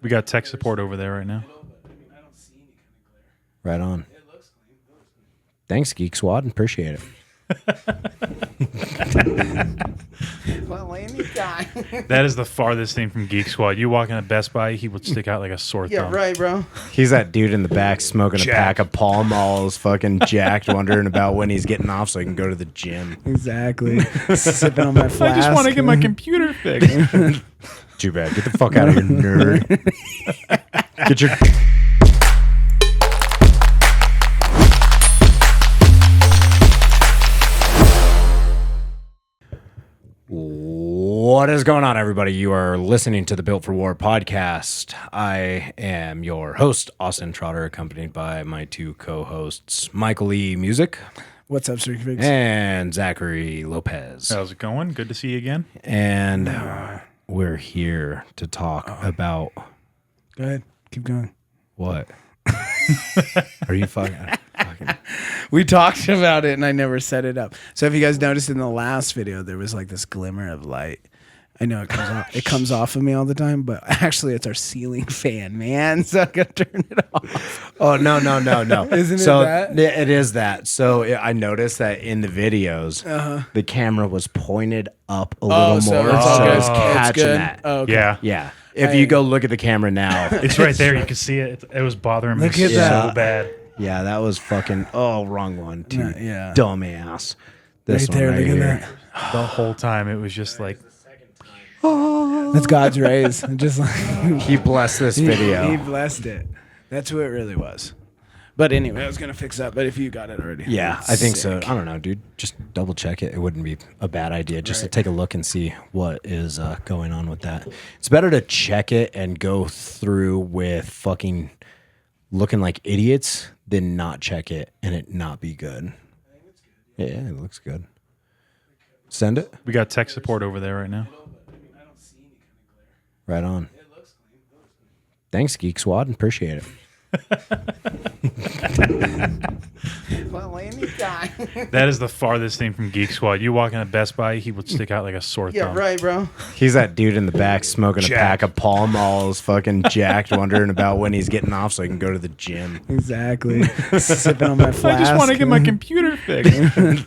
We got tech support over there right now. Right on. Thanks, Geek Squad. Appreciate it. Well, anytime. That is the farthest thing from Geek Squad. You walk in a Best Buy, he would stick out like a sore Yeah, thumb. right, bro. He's that dude in the back smoking a Jack. pack of Pall Malls, fucking jacked, wondering about when he's getting off so he can go to the gym. Exactly. Sipping on my flask. I just want to get my computer fixed. Too bad. Get the fuck out of here, nerd. Get your... What is going on, everybody? You are listening to the Built for War podcast. I am your host, Austin Trotter, accompanied by my two co-hosts, Michael E. Music What's up, Street Figs? and Zachary Lopez. How's it going? Good to see you again. And we're here to talk about Go ahead. Keep going. what? Are you fucking... We talked about it and I never set it up. So if you guys noticed in the last video, there was like this glimmer of light. I know it comes off of me all the time, but actually it's our ceiling fan, man. So I'm going to turn it off. Oh, no. Isn't it so that? It is that. So I noticed that in the videos, the camera was pointed up a little so more. it's all so good. it was It's catching good. that. Oh, okay. Yeah. Yeah. If you go look at the camera now, It's right there. You can see it. It was bothering me Look at so that. bad. yeah, that was fucking, wrong one, too. Yeah. Dumbass. This Right there. one Look at here. that. The whole time it was just like, That's God's rays. Just like He blessed this video. He blessed it. That's who it really was. But anyway, I was going to fix that, but if you got it already. Yeah, I think so. I don't know, dude. Just double check it. It wouldn't be a bad idea just to take a look and see what is going on with that. It's better to check it and go through with fucking looking like idiots than not check it and it not be good. Yeah, it looks good. Send it. we got tech support over there right now. Right on. Thanks, Geek Squad. Appreciate it. Well, anytime. That is the farthest thing from Geek Squad. You walk in a Best Buy, he would stick out like a sore Yeah, thumb. right, bro. He's that dude in the back smoking a Jack. pack of Pall Malls, fucking jacked, wondering about when he's getting off so he can go to the gym. Exactly. Sipping on my flask. I just want to get my computer fixed.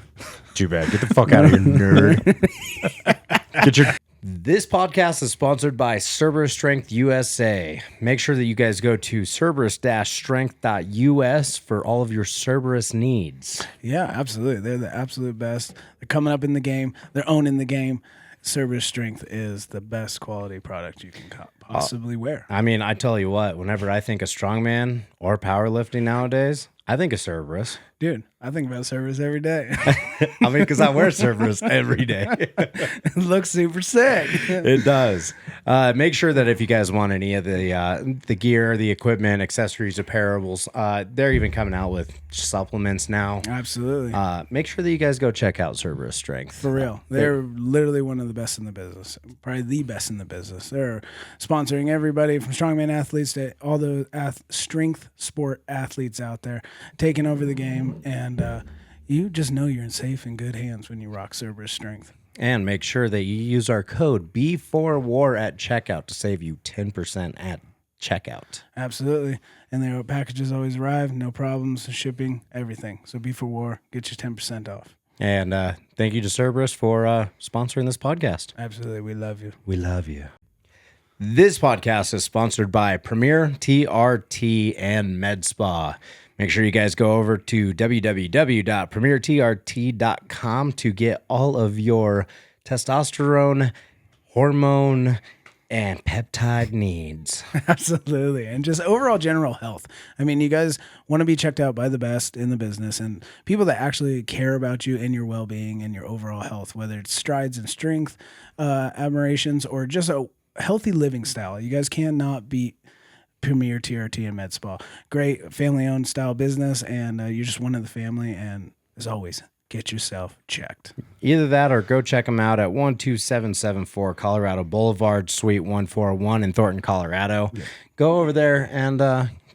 Too bad. Get the fuck out of here, nerd. Get your... This podcast is sponsored by Cerberus Strength USA. Make sure that you guys go to cerberus-strength.us for all of your Cerberus needs. Yeah, absolutely. They're the absolute best. They're coming up in the game. They're owning the game. Cerberus Strength is the best quality product you can possibly wear. I mean, I tell you what, whenever I think of strongman or powerlifting nowadays, I think of Cerberus. Dude, I think about Cerberus every day. I mean, because I wear Cerberus every day. It looks super sick. It does. Make sure that if you guys want any of the gear, the equipment, accessories, apparels, they're even coming out with supplements now. Absolutely. Make sure that you guys go check out Cerberus Strength. For real. They're literally one of the best in the business. Probably the best in the business. They're sponsoring everybody from strongman athletes to all the strength sport athletes out there, taking over the game. And you just know you're in safe and good hands when you rock Cerberus Strength. And make sure that you use our code B4WAR at checkout to save you 10% at checkout. Absolutely. And their packages always arrive, no problems, shipping, everything. So B for War, get you 10% off. And thank you to Cerberus for sponsoring this podcast. Absolutely. We love you. We love you. This podcast is sponsored by Premier TRT and Med Spa. Make sure you guys go over to www.premiertrt.com to get all of your testosterone, hormone, and peptide needs. Absolutely. And just overall general health. I mean, you guys want to be checked out by the best in the business and people that actually care about you and your well-being and your overall health, whether it's strides and strength, admirations, or just a healthy living style. You guys cannot beat Premier TRT and Med Spa. Great family-owned style business, and you're just one of the family. And as always, get yourself checked. Either that or go check them out at 12774 Colorado Boulevard, Suite 141 in Thornton, Colorado. Yeah. Go over there and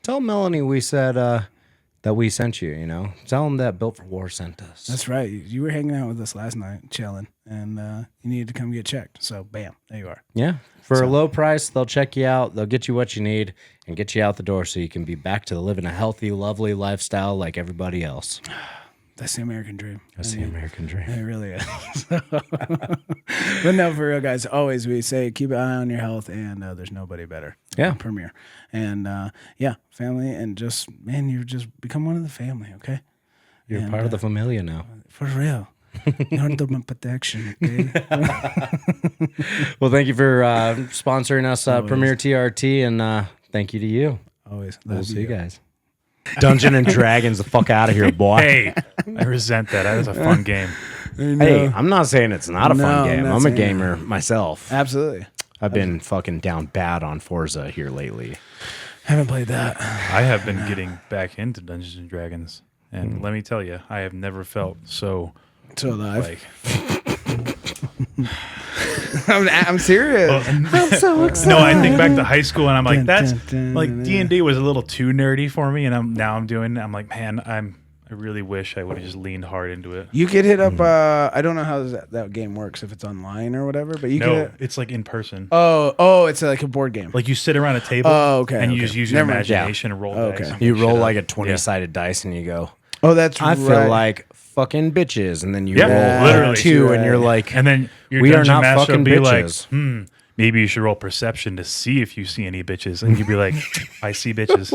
tell Melanie we said that we sent you. You know, tell them that Built for War sent us. That's right. You were hanging out with us last night, chilling, and you needed to come get checked. So, bam, there you are. Yeah. For a low price, they'll check you out. They'll get you what you need and get you out the door so you can be back to living a healthy, lovely lifestyle like everybody else. That's the American dream. That's the American dream. It really is. But no, for real, guys, always we say keep an eye on your health, and there's nobody better. Yeah. Premier. And yeah, family, and just, man, you just become one of the family, okay? You're part of the familia now. For real. You're under my protection, okay? Well, thank you for sponsoring us, Premier TRT, and thank you to you. Always. We'll see you guys. Dungeon and Dragons, the fuck out of here, boy. Hey, I resent that. That was a fun game. Hey, I'm not saying it's not a fun game. I'm a gamer myself. Absolutely. I've been fucking down bad on Forza here lately. Haven't played that. I have been getting back into Dungeons and Dragons, and let me tell you, I have never felt so alive. like. I'm serious. I'm so excited. No, I think back to high school, and I'm like, that's dun, like dun, D&D was a little too nerdy for me, and I'm like, man, I really wish I would have just leaned hard into it. You could hit up. I don't know how that game works, if it's online or whatever, but you No, could. it's like in person. Oh, it's like a board game. Like you sit around a table. Oh, okay, and you okay. just use your Never mind. imagination and roll Okay. dice. and You fuck roll shit like a up. 20-sided dice and you go, Oh, that's I right. feel like fucking bitches. And then you Yeah, roll literally. two and Right. you're like, And then your We are dungeon not master fucking will be bitches. like, maybe you should roll perception to see if you see any bitches. And you'd be like, I see bitches.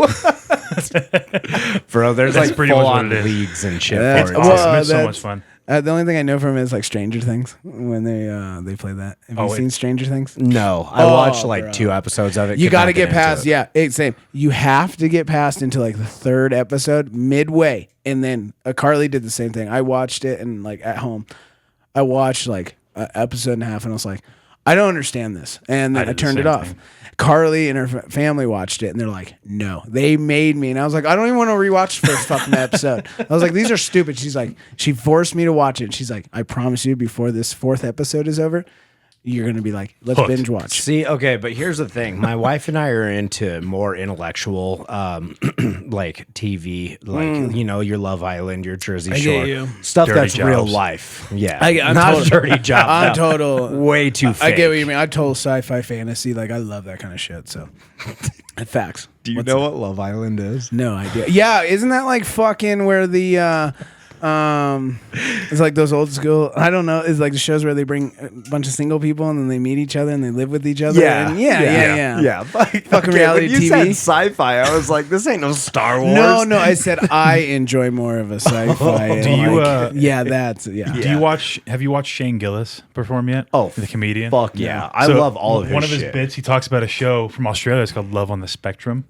bro, there's That's like pretty much full what on it is. leagues and shit That's for it. awesome. Awesome. It's so that's- much fun. The only thing I know from it is like Stranger Things when they play that. Have you seen Stranger Things? No, I Oh, watched like bro. 2 episodes of it. You could got not to get into past. it. Yeah, same. You have to get past into like the 3rd episode midway, and then Carly did the same thing. I watched it and like at home, I watched like an episode and a half, and I was like, I don't understand this, and then I did the turned it same off. thing. Carly and her family watched it, and they're like, "No, they made me." And I was like, "I don't even want to rewatch the first fucking episode." I was like, "These are stupid." She's like, she forced me to watch it. She's like, "I promise you, before this 4th episode is over, you're gonna be like, let's Hooked. binge watch." See, okay, but here's the thing. My wife and I are into more intellectual, like TV, like, you know, your Love Island, your Jersey get Shore. you. Stuff Dirty that's real Jobs. life. Yeah. I'm not total- dirty job. I'm no. total. Way too I fake. get what you mean. I'm total sci-fi fantasy. Like I love that kind of shit. So, facts. Do you know what Love Island is? No idea. Yeah, isn't that like fucking where the it's like those old school. I don't know. It's like the shows where they bring a bunch of single people and then they meet each other and they live with each other. And yeah. Yeah. Fucking reality when you TV. said sci-fi, I was like, this ain't no Star Wars. No. I said I enjoy more of a sci-fi. and Do you, like- yeah, that's yeah. Do you watch? Have you watched Shane Gillis perform yet? Oh, the comedian. Fuck yeah. I So love all of his One of his shit. bits, he talks about a show from Australia. It's called Love on the Spectrum.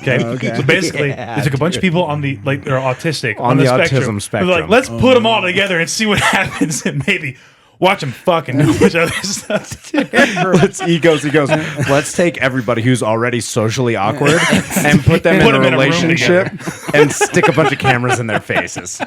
Okay. Okay. So basically, Yeah, it's like a bunch of people on the like they're autistic On the spectrum. autism spectrum. They're like, let's put them all together and see what happens, and maybe watch them fucking do a bunch of other stuff. He goes, let's take everybody who's already socially awkward and put them Put in them a in a room relationship and stick a bunch of cameras in their faces.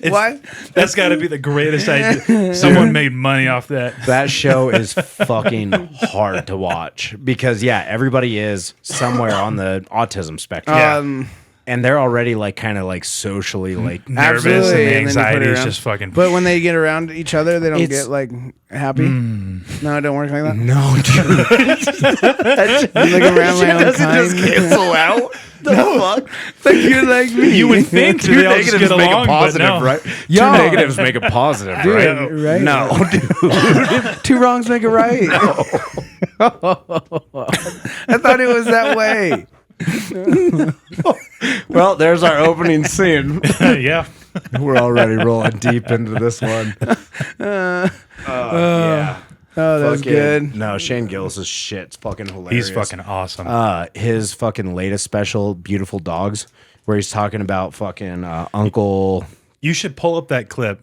What? That's got to be the greatest idea. Someone made money off that. That show is fucking hard to watch because, yeah, everybody is somewhere on the autism spectrum. Yeah. And they're already like kind of like socially like Nervous Absolutely, and the and then you put it anxiety is around. just fucking. But when they get around each other, they don't It's- get like happy. No, it don't work like that. no, dude. I'm looking around my own doesn't kind. just cancel out. The fuck? Like you're like me. you would think Two they all just negatives get make along, a positive, but no. right? Yo. Two negatives make a positive, right? Right? No, dude. Two wrongs make a right. I thought it was that way. Well, there's our opening scene. Yeah. We're already rolling deep into this one. Yeah. Oh, that was Fucking- good. No, Shane Gillis' shit's fucking hilarious. He's fucking awesome. His fucking latest special, Beautiful Dogs, where he's talking about fucking Uncle. You should pull up that clip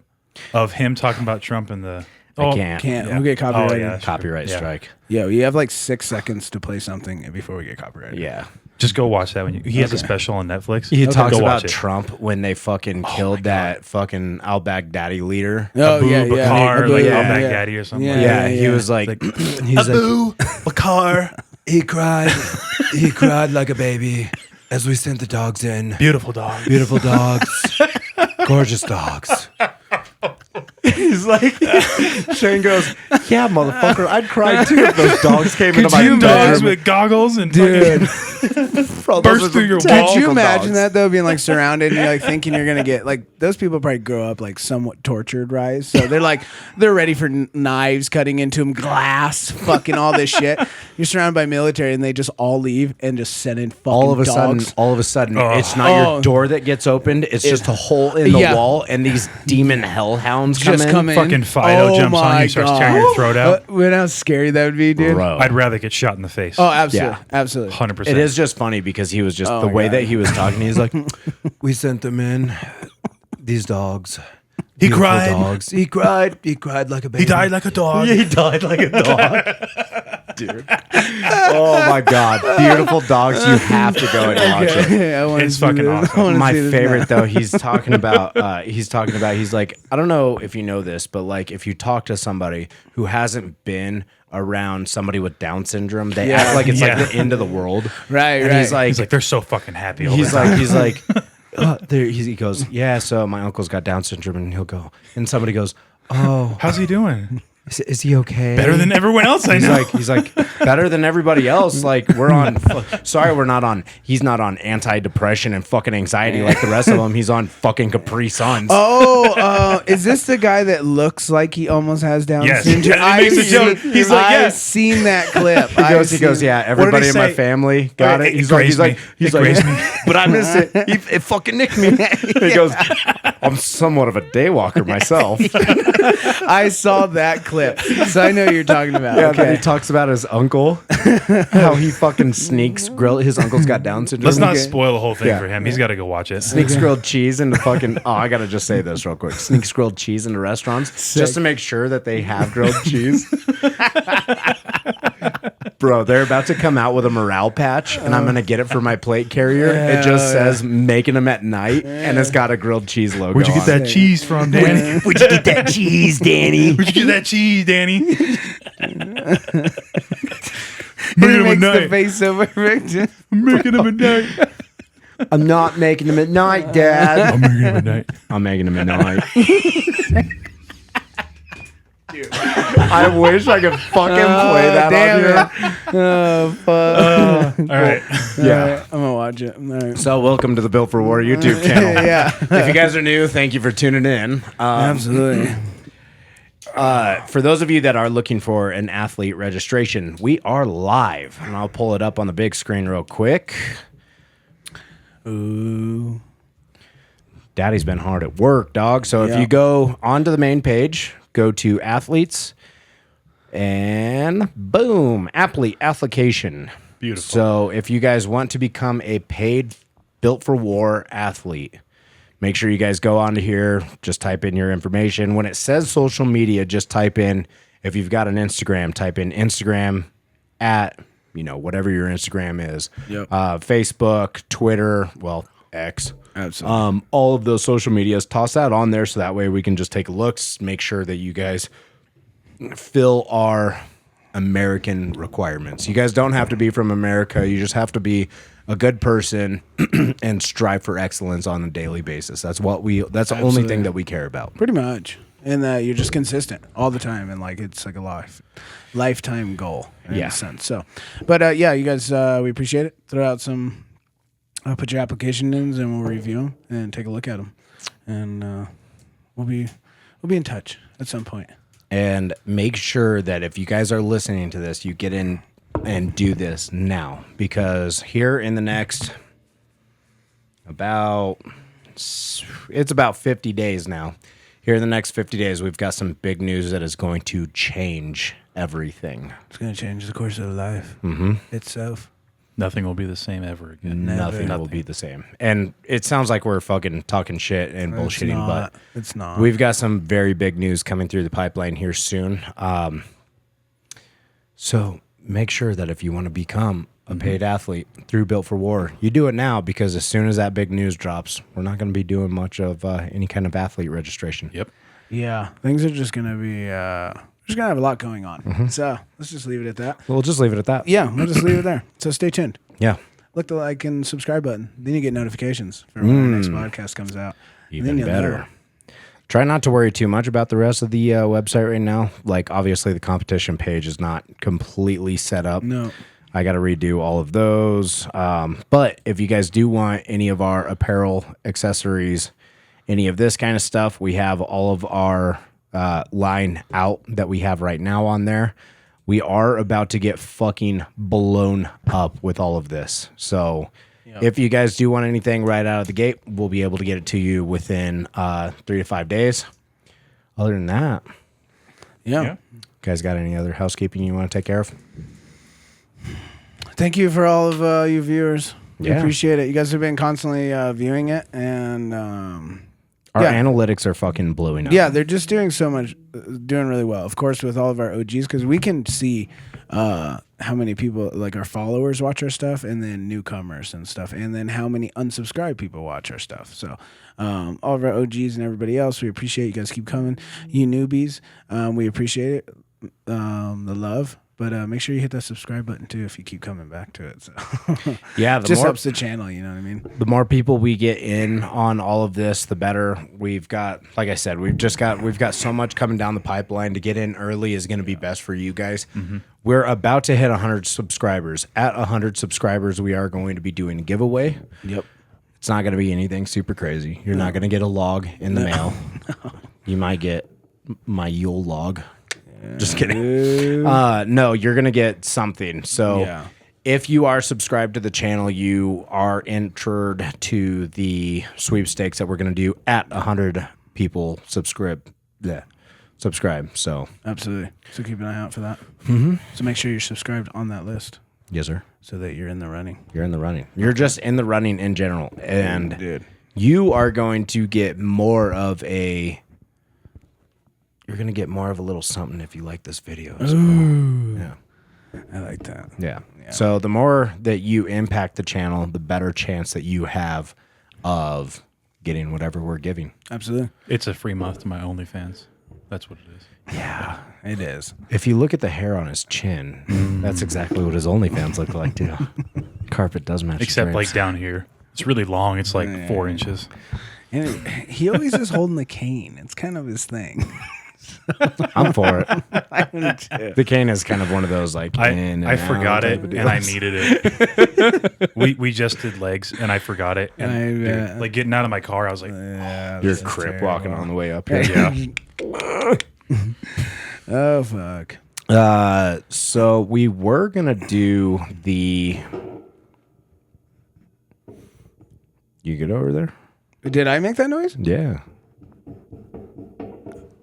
of him talking about Trump and the. I can't. Can't. Yeah. We'll get copyrighted. Oh, yeah. Copyright Yeah. strike. Yo, you have like 6 seconds to play something before we get copyrighted. Yeah. Just go watch that when you. He has a special on Netflix. He talks Go about watch it. Trump when they fucking killed that fucking al Baghdadi leader. Oh, Abu yeah, yeah. Bakar, Abu, like yeah, al yeah. Baghdadi or something. Yeah, like Yeah, that. he was like, he's like, Bakar. he cried like a baby. As we sent the dogs in, Beautiful dog. beautiful dogs, gorgeous dogs. He's like, Shane goes, yeah, motherfucker, I'd cry too if those dogs came into my you Dogs bedroom. with goggles and Dude. Bro, those burst are through some your Could wall. you imagine dogs. that though, being like surrounded and you're like thinking you're gonna get like those people probably grow up like somewhat tortured, right? So they're ready for knives cutting into them, glass, fucking all this shit. You're surrounded by military and they just all leave and just send in fucking All of a dogs. sudden, it's not your door that gets opened. It's just a hole in the wall, and these demon hellhounds Just come in. Fucking Fido jumps on you and starts tearing your throat out. When how scary that would be, dude. Bro. I'd rather get shot in the face. Oh, absolutely, Yeah. absolutely. 100%. It is just funny because he was just the my way God. that he was talking. He's like, we sent them in. These dogs. He Beautiful cried. Dogs. He cried. He cried like a baby. He died like a dog. He died like a dog. Dude. Oh my God. Beautiful dogs. You have to go and watch it. I wanna It's see fucking this. awesome. I wanna My see this favorite now. though, he's talking about he's like, I don't know if you know this, but like if you talk to somebody who hasn't been around somebody with Down syndrome, they Yeah. act like it's Yeah. like the end of the world. Right, And right. he's like, He's like, they're so fucking happy. All he's the time. like he goes, yeah, so my uncle's got Down syndrome, and he'll go, and somebody goes, oh, how's he doing? is he okay? Better than everyone else I know. He's like better than everybody else. Like we're on. Sorry, we're not on. He's not on anti-depression and fucking anxiety like the rest of them. He's on fucking Capri Suns. Is this the guy that looks like he almost has Down Yes. syndrome? Yeah, he makes a joke. He's like, I've yeah. seen that clip. He goes, yeah. Everybody in my say? family got it. It He's like, grazed me. he's It like, grazed me. but I miss it. It fucking nicked me. He goes, I'm somewhat of a daywalker myself. I saw that clip, so I know what you're talking about. Yeah, then Okay. he talks about his uncle, how he fucking sneaks grill. His uncle's got Down syndrome. Let's not Okay. spoil the whole thing Yeah. for him. He's got to go watch it. Sneaks grilled cheese into fucking. Oh, I gotta just say this real quick. Sneaks grilled cheese into restaurants just to make sure that they have grilled cheese. Bro, they're about to come out with a morale patch, and I'm gonna get it for my plate carrier. It just says "making them at night," and it's got a grilled cheese logo. Where'd you get on that cheese from, Danny? Where'd you get that cheese, Danny? Where'd you get that cheese, Danny? He Making him makes at the night. face so perfect. Making him at night. I'm not making them at night, Dad. I'm making him at night. I'm making them at night. I wish I could fucking play that on here. Oh fuck! All right. Yeah. All right, I'm gonna watch it. All right. So, welcome to the Built for War YouTube channel. Yeah, If you guys are new, thank you for tuning in. absolutely. For those of you that are looking for an athlete registration, we are live, and I'll pull it up on the big screen real quick. Ooh. Daddy's been hard at work, dog. So if Yeah. you go onto the main page, go to athletes, and boom, athlete application. Beautiful. So if you guys want to become a paid Built for War athlete, make sure you guys go onto here, just type in your information. When it says social media, just type in, if you've got an Instagram, type in Instagram at, whatever your Instagram is. Yep. Facebook, Twitter, well, X. Absolutely. All of those social medias, toss that on there so that way we can just take a look, make sure that you guys fill our American requirements. You guys don't have to be from America. You just have to be a good person and strive for excellence on a daily basis. That's that's the only thing that we care about. Pretty much, and that you're just consistent all the time, and like it's like a lifetime goal. In Yeah. a sense. So, but yeah, you guys, we appreciate it. Throw out some. Put your application in, and we'll review them and take a look at them, and we'll be in touch at some point. And make sure that if you guys are listening to this, you get in and do this now, because here in the next it's about 50 days now. Here in the next 50 days, we've got some big news that is going to change everything. It's gonna change the course of life itself. Nothing will be the same ever again. Nothing will be the same. And it sounds like we're fucking talking shit and bullshitting, but It's not. we've got some very big news coming through the pipeline here soon. So make sure that if you want to become a paid athlete through Built for War, you do it now, because as soon as that big news drops, we're not going to be doing much of any kind of athlete registration. Yep. Yeah, things are just gonna be. We're just gonna have a lot going on. So let's just leave it at that. We'll just leave it at that. Yeah, we'll just leave it there. So stay tuned. Yeah. click the like and subscribe button. Then you get notifications for when our next podcast comes out. Even better. Try not to worry too much about the rest of the website right now. Like, obviously, the competition page is not completely set up. No. I got to redo all of those. But if you guys do want any of our apparel, accessories, any of this kind of stuff, we have all of our line out that we have right now on there. We are about to get fucking blown up with all of this. So if you guys do want anything right out of the gate, we'll be able to get it to you within 3 to 5 days. Other than that, Yeah. guys got any other housekeeping you want to take care of? Thank you for all of you viewers. We Yeah. appreciate it. You guys have been constantly viewing it, and Our yeah. analytics are fucking blowing up. Yeah, they're just doing so much, doing really well. Of course, with all of our OGs, because we can see how many people, like our followers, watch our stuff, and then newcomers and stuff, and then how many unsubscribed people watch our stuff. So all of our OGs and everybody else, we appreciate you guys. Keep coming, you newbies. We appreciate it, the love. But make sure you hit that subscribe button too if you keep coming back to it. So Yeah, the just more, helps the channel. You know what I mean? the more people we get in on all of this, the better. We've got, like I said, we've got so much coming down the pipeline. To get in early is going to be best for you guys. We're about to hit 100 subscribers. At 100 subscribers, we are going to be doing a giveaway. Yep. It's not going to be anything super crazy. You're not going to get a log in the mail. You might get my Yule log. Just kidding. No, you're going to get something. So Yeah. if you are subscribed to the channel, you are entered to the sweepstakes that we're going to do at 100 people subscribe. So, Absolutely. So keep an eye out for that. Mm-hmm. So make sure you're subscribed on that list yes, sir. so that you're in the running. You're in the running. You're just in the running in general. And Dude. you are going to get more of a... You're going to get more of a little something if you like this video as well. Yeah. I like that. Yeah. So the more that you impact the channel, the better chance that you have of getting whatever we're giving. Absolutely. It's a free month to my OnlyFans. That's what it is. Yeah, it is. If you look at the hair on his chin, that's exactly what his OnlyFans look like too. Carpet does match. Except drapes. like down here. It's really long. It's like 4 inches. And he always is holding the cane. It's kind of his thing. I'm for it. I am too. The cane is kind of one of those like in and I forgot out it type of and I deals. needed it. we just did legs and I forgot it. And I dude, bet. like getting out of my car, I was like, Yeah, You're this is crip terrible. walking on the way up here. yeah. Oh, fuck. So we were gonna do the. You get over there? Did I make that noise? Yeah.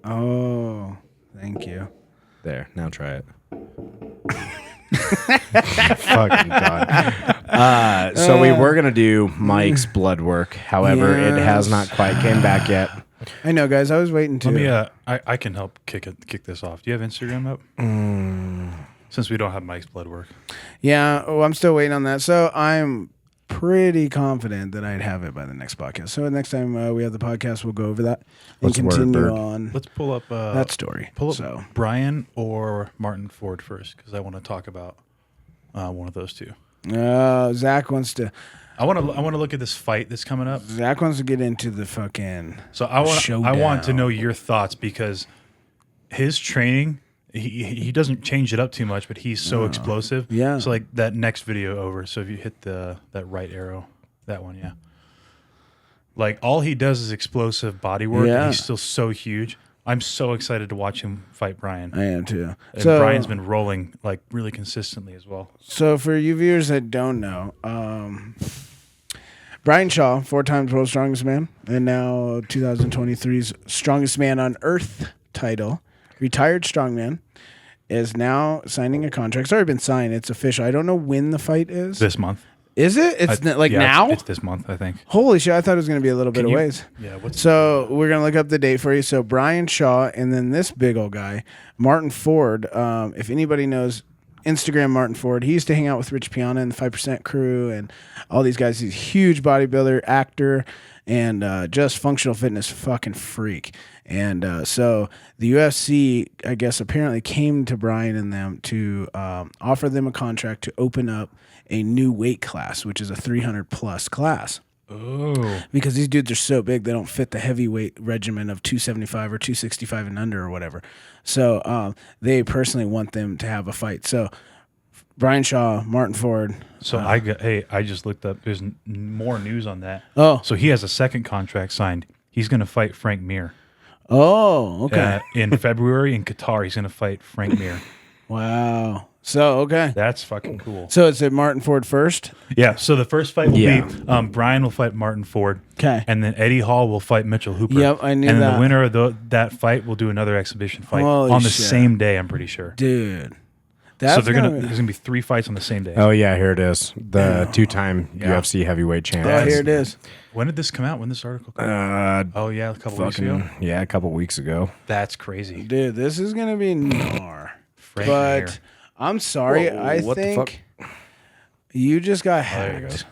Oh, thank you. There. Now try it. Fucking God. So we were gonna do Mike's blood work. However, it has not quite came back yet. I know, guys. I was waiting to. Let me I can help kick this off. Do you have Instagram up? Since we don't have Mike's blood work. Yeah, I'm still waiting on that. So I'm pretty confident that I'd have it by the next podcast. So next time we have the podcast, we'll go over that and Let's word continue bird. on Let's pull up that story. Pull up So Brian or Martin Ford first because I want to talk about one of those two. Zach wants to. I want to look at this fight that's coming up. Zach wants to get into the fucking. So I want showdown. to know your thoughts because his training he doesn't change it up too much, but he's so explosive. Yeah. So like that next video over. So if you hit that right arrow, that one, yeah. Like all he does is explosive body work. Yeah. And he's still so huge. I'm so excited to watch him fight Brian. I am too. And So Brian's been rolling like really consistently as well. So for you viewers that don't know, Brian Shaw, 4 times world's strongest man, and now 2023's strongest man on earth title, retired strongman, is now signing a contract. It's already been signed. It's official. I don't know when the fight is. This month. Is it? It's now? It's this month, I think. Holy shit, I thought it was going to be a little bit of ways. Yeah. What's So we're going to look up the date for you. So Brian Shaw and then this big old guy, Martin Ford. If anybody knows Instagram Martin Ford. He used to hang out with Rich Piana and the 5% crew and all these guys. He's a huge bodybuilder, actor, and just functional fitness fucking freak. And so the UFC, I guess, apparently came to Brian and them to offer them a contract to open up a new weight class, which is a 300 plus class. Oh, Because these dudes are so big, they don't fit the heavyweight regimen of 275 or 265 and under or whatever. So they personally want them to have a fight. So Brian Shaw, Martin Ford. so I just looked up. There's more news on that. Oh. So he has a second contract signed. He's going to fight Frank Mir. Oh, okay. In February in Qatar, he's going to fight Frank Mir. Wow. So, okay. That's fucking cool. So it's at Martin Ford first? Yeah. So the first fight will be Brian will fight Martin Ford. Okay. And then Eddie Hall will fight Mitchell Hooper. Yep, I knew and then that. the winner of that fight will do another exhibition fight Holy on the shit. same day, I'm pretty sure. Dude. So That's there's gonna be 3 fights on the same day. Oh yeah, here it is. The 2-time UFC heavyweight champ. Oh, here it is. When did this come out? When did this article come out? Oh yeah, a couple weeks ago. Yeah, a couple weeks ago. That's crazy. Dude, this is going to be gnar. Frank But Mir. I'm sorry. Whoa, I what the think you just got hacked.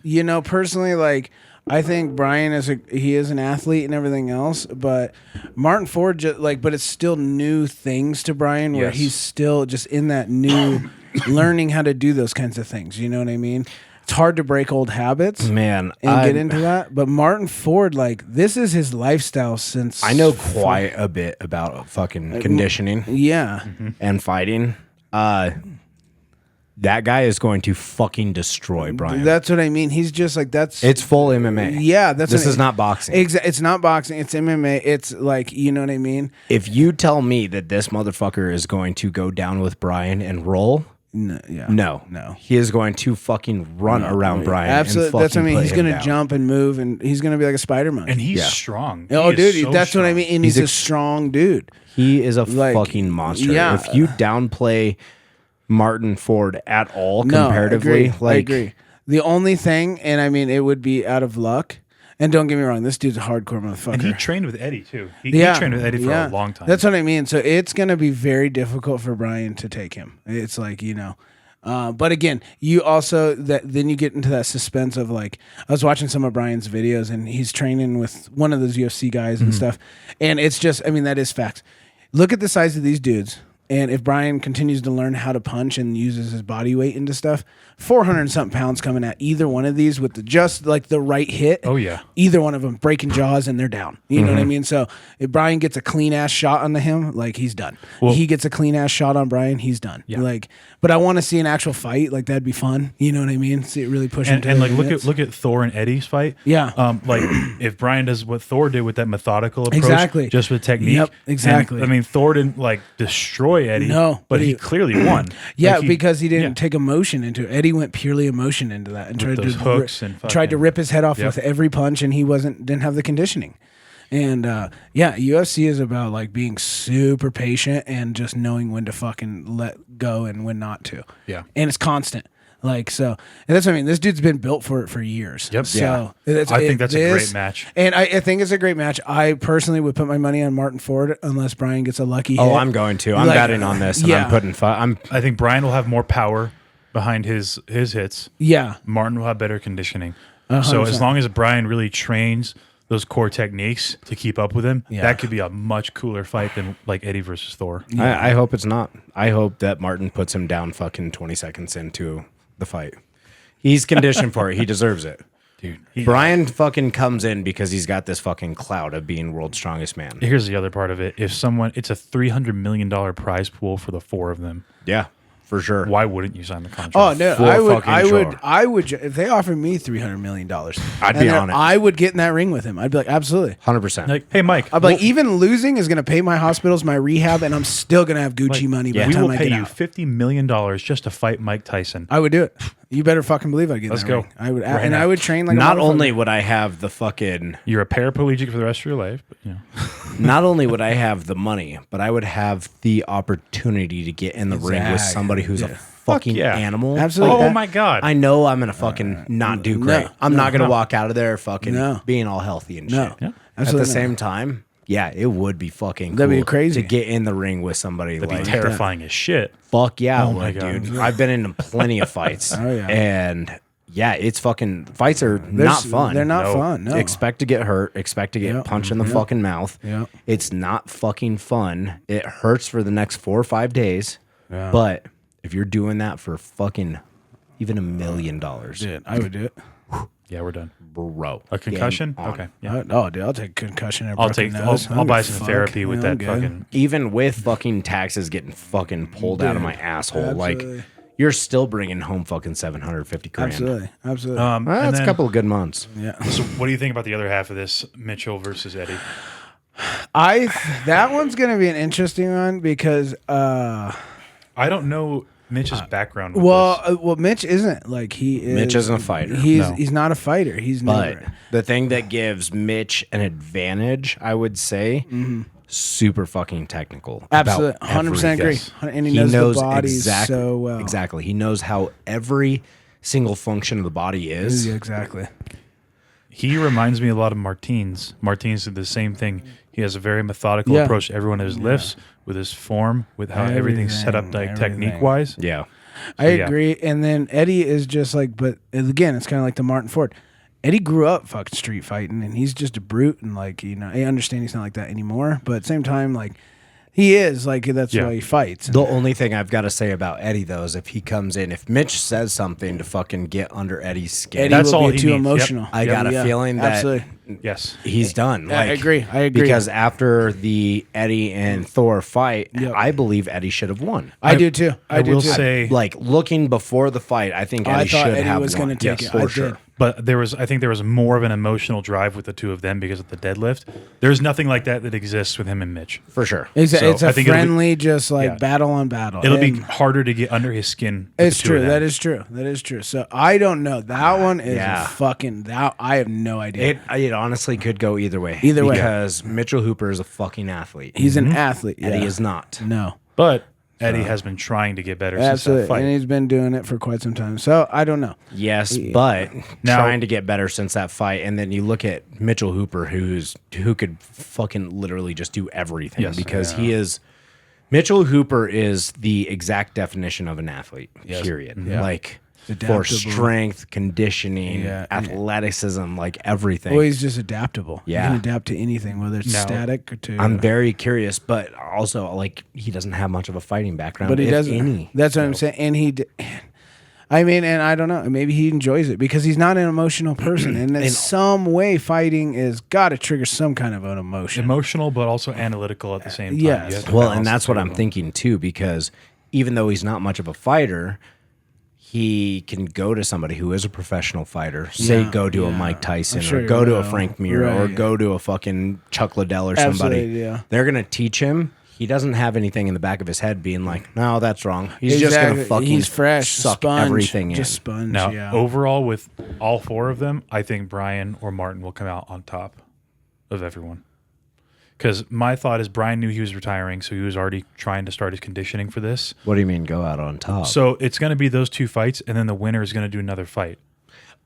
You know, personally, like, I think Brian he is an athlete and everything else, but Martin Ford but it's still new things to Brian where Yes. he's still just in that new learning how to do those kinds of things. You know what I mean? It's hard to break old habits, Man, and get into that. But Martin Ford, like, this is his lifestyle since I know quite a bit about fucking conditioning Yeah. and fighting. That guy is going to fucking destroy Brian. That's what I mean. He's just like, It's full MMA. Yeah, that's This is not boxing. It's not boxing. It's MMA. It's like, you know what I mean? If you tell me that this motherfucker is going to go down with Brian and roll, No, yeah, no. He is going to fucking run around Brian. Absolutely, And that's what I fucking mean. put He's him gonna down. jump and move, and he's gonna be like a spider monkey. And he's Yeah. strong. Oh, He is dude, so that's what I strong. mean. And he's a strong dude. He is a Like, fucking monster. yeah. If you downplay Martin Ford at all No, comparatively, I agree. The only thing, and I mean, it would be out of luck. And don't get me wrong, this dude's a hardcore motherfucker. And he trained with Eddie too. He trained with Eddie for a long time. That's what I mean. So it's going to be very difficult for Brian to take him. It's like, you know. But again, you also then you get into that suspense of, like, I was watching some of Brian's videos and he's training with one of those UFC guys and stuff. And it's just, I mean, that is facts. Look at the size of these dudes. And if Brian continues to learn how to punch and uses his body weight into stuff, 400 and something pounds coming at either one of these with just like the right hit. Oh, yeah. Either one of them breaking jaws and they're down. You know what I mean? So if Brian gets a clean ass shot onto him, like, he's done. Well- He gets a clean ass shot on Brian, he's done. Yeah. Like, but I want to see an actual fight. Like, that'd be fun. You know what I mean? See it really push And into like the look limits. at Thor and Eddie's fight. Yeah. Like if Brian does what Thor did with that methodical approach, Exactly. just with technique. Yep, exactly. And, I mean, Thor didn't like destroy Eddie. No, but but he he- clearly won. Yeah, Like, because he didn't yeah. take emotion into it. Eddie went purely emotion into that and tried those to hooks and tried to fucking- rip his head off Yep. with every punch, and he didn't have the conditioning. And yeah, UFC is about, like, being super patient and just knowing when to fucking let go and when not to. Yeah. And it's constant. Like, so, and that's what I mean. This dude's been built for it for years. Yep. So I think that's a great match. And I think it's a great match. I personally would put my money on Martin Ford unless Brian gets a lucky hit. Oh, I'm going to. I'm Like, betting on this, and yeah. I'm putting. I think Brian will have more power behind his hits. Yeah. Martin will have better conditioning. So as long as Brian really trains those core techniques to keep up with him, Yeah. that could be a much cooler fight than like Eddie versus Thor. I hope it's not. I hope that Martin puts him down fucking 20 seconds into the fight. He's conditioned for it. He deserves it. Dude, Brian fucking comes in because he's got this fucking clout of being world's strongest man. here's the other part of it. If it's a $300 million prize pool for the 4 of them, Yeah, for sure. why wouldn't you sign the contract? Oh no, For I fucking would, sure. if they offered me $300 million, I'd be on it. I would get in that ring with him. I'd be like, absolutely. 100%. Like, hey, Mike, I'd be like, even losing is going to pay my hospitals, my rehab, and I'm still going to have Gucci money by we the will time I pay get you out. $50 million just to fight Mike Tyson. I would do it. You better fucking believe I'd get Let's in that go. ring. I would, Right and now. I would train like a Not motherfucker. only would I have the fucking, You're a paraplegic for the rest of your life, but you know. not only would I have the money, but I would have the opportunity to get in the ring with Exactly. somebody who's a fucking yeah. animal. Absolutely. Oh That- my God. I know I'm gonna fucking not do great. I'm not gonna walk out of there fucking No. being all healthy and No. shit. Yeah. At Absolutely the not. same time, Yeah, it would be fucking cool. That'd be crazy. to get in the ring with somebody. That'd like be terrifying as shit. Fuck yeah, Oh my dude. God. I've been in plenty of fights. Oh, yeah. And yeah, it's fucking fights are not fun. They're not No. fun. No. Expect to get hurt, expect to get Yep. punched in the fucking mouth. Yep. It's not fucking fun. It hurts for the next 4 or 5 days. Yeah. But if you're doing that for fucking even $1 million, Dude, I would do it. Yeah, we're done. bro. A concussion? game on. Okay. Yeah. Oh, dude, I'll take concussion. I'll take. I'll buy some therapy with that fucking. Even with fucking taxes getting fucking pulled out of my asshole, like absolutely. you're still bringing home fucking 750 grand. Absolutely, absolutely. Well, and that's a then- couple of good months. yeah. So, what do you think about the other half of this, Mitchell versus Eddie? That one's gonna be an interesting one because I don't know Mitch's background. With this. well, Mitch isn't like he is. Mitch isn't a fighter. He's not a fighter. He's But never. the thing that gives Mitch an advantage, I would say, super fucking technical. about Absolutely, 100% agree. Yes. And he knows the body exactly, so well. Exactly. He knows how every single function of the body is. Yeah, exactly. He reminds me a lot of Martins. Martins did the same thing. He has a very methodical Yeah. approach to every one of his lifts, with his form, with how everything's set up, like Everything. technique wise. Yeah. I yeah. agree. And then Eddie is just like, but again, it's kind of like the Martin Ford. Eddie grew up fucking street fighting, and he's just a brute. And like, I understand he's not like that anymore, but at the same time, like, he is like that's Yeah. why he fights. The only thing I've got to say about Eddie, though, is if he comes in, if Mitch says something to fucking get under Eddie's skin, Eddie That's will all be he too needs. Yep. emotional. I got a feeling that absolutely. Yes. he's done. I agree. I agree. Because after the Eddie and Thor fight, Yep. I believe Eddie should have won. I do too. I do will too. say, Like looking before the fight, I think Eddie I thought should Eddie have was won. going to take Yes, it. for I sure. did. but I think there was more of an emotional drive with the two of them because of the deadlift. There's nothing like that exists with him and Mitch. For sure. It's a, So, it's I a think it'll be- friendly, just like Yeah. battle on battle. It'll be And harder to get under his skin. with It's the two of true. them. That is true. That is true. So I don't know. That one is Yeah. fucking. That I have no idea. It honestly could go either way. Either way. Because Mitchell Hooper is a fucking athlete. He's an athlete. Eddie yeah. is not. No. But Eddie has been trying to get better since that Absolutely. fight. And he's been doing it for quite some time. So I don't know. Yes, but Now- trying to get better since that fight, and then you look at Mitchell Hooper, who could fucking literally just do everything Yes. because he is. Mitchell Hooper is the exact definition of an athlete. Period. Like for Adaptable. strength, conditioning, Yeah. athleticism, like everything. Well, he's just adaptable. Yeah. He can adapt to anything, whether it's No. static or to. I'm very curious, but also like he doesn't have much of a fighting background. but he if doesn't. Any. That's what I'm saying. And I mean, and I don't know. Maybe he enjoys it because he's not an emotional person, and in some way, fighting is got to trigger some kind of an emotion. Emotional, but also analytical at the same time. Yes. You have to Well, balance and that's the what two I'm of them. thinking too, because even though he's not much of a fighter, he can go to somebody who is a professional fighter, say Yeah, go to a yeah. Mike Tyson I'm sure or he go to a will. Frank Mir or Right. go to a fucking Chuck Liddell or somebody. Absolutely, yeah. They're going to teach him. He doesn't have anything in the back of his head being like, no, that's wrong. He's just going to fucking He's fresh, suck sponge, everything in. just sponge. Now, yeah. overall, with all four of them, I think Brian or Martin will come out on top of everyone. Because my thought is Brian knew he was retiring, so he was already trying to start his conditioning for this. What do you mean go out on top? So it's going to be those two fights, and then the winner is going to do another fight.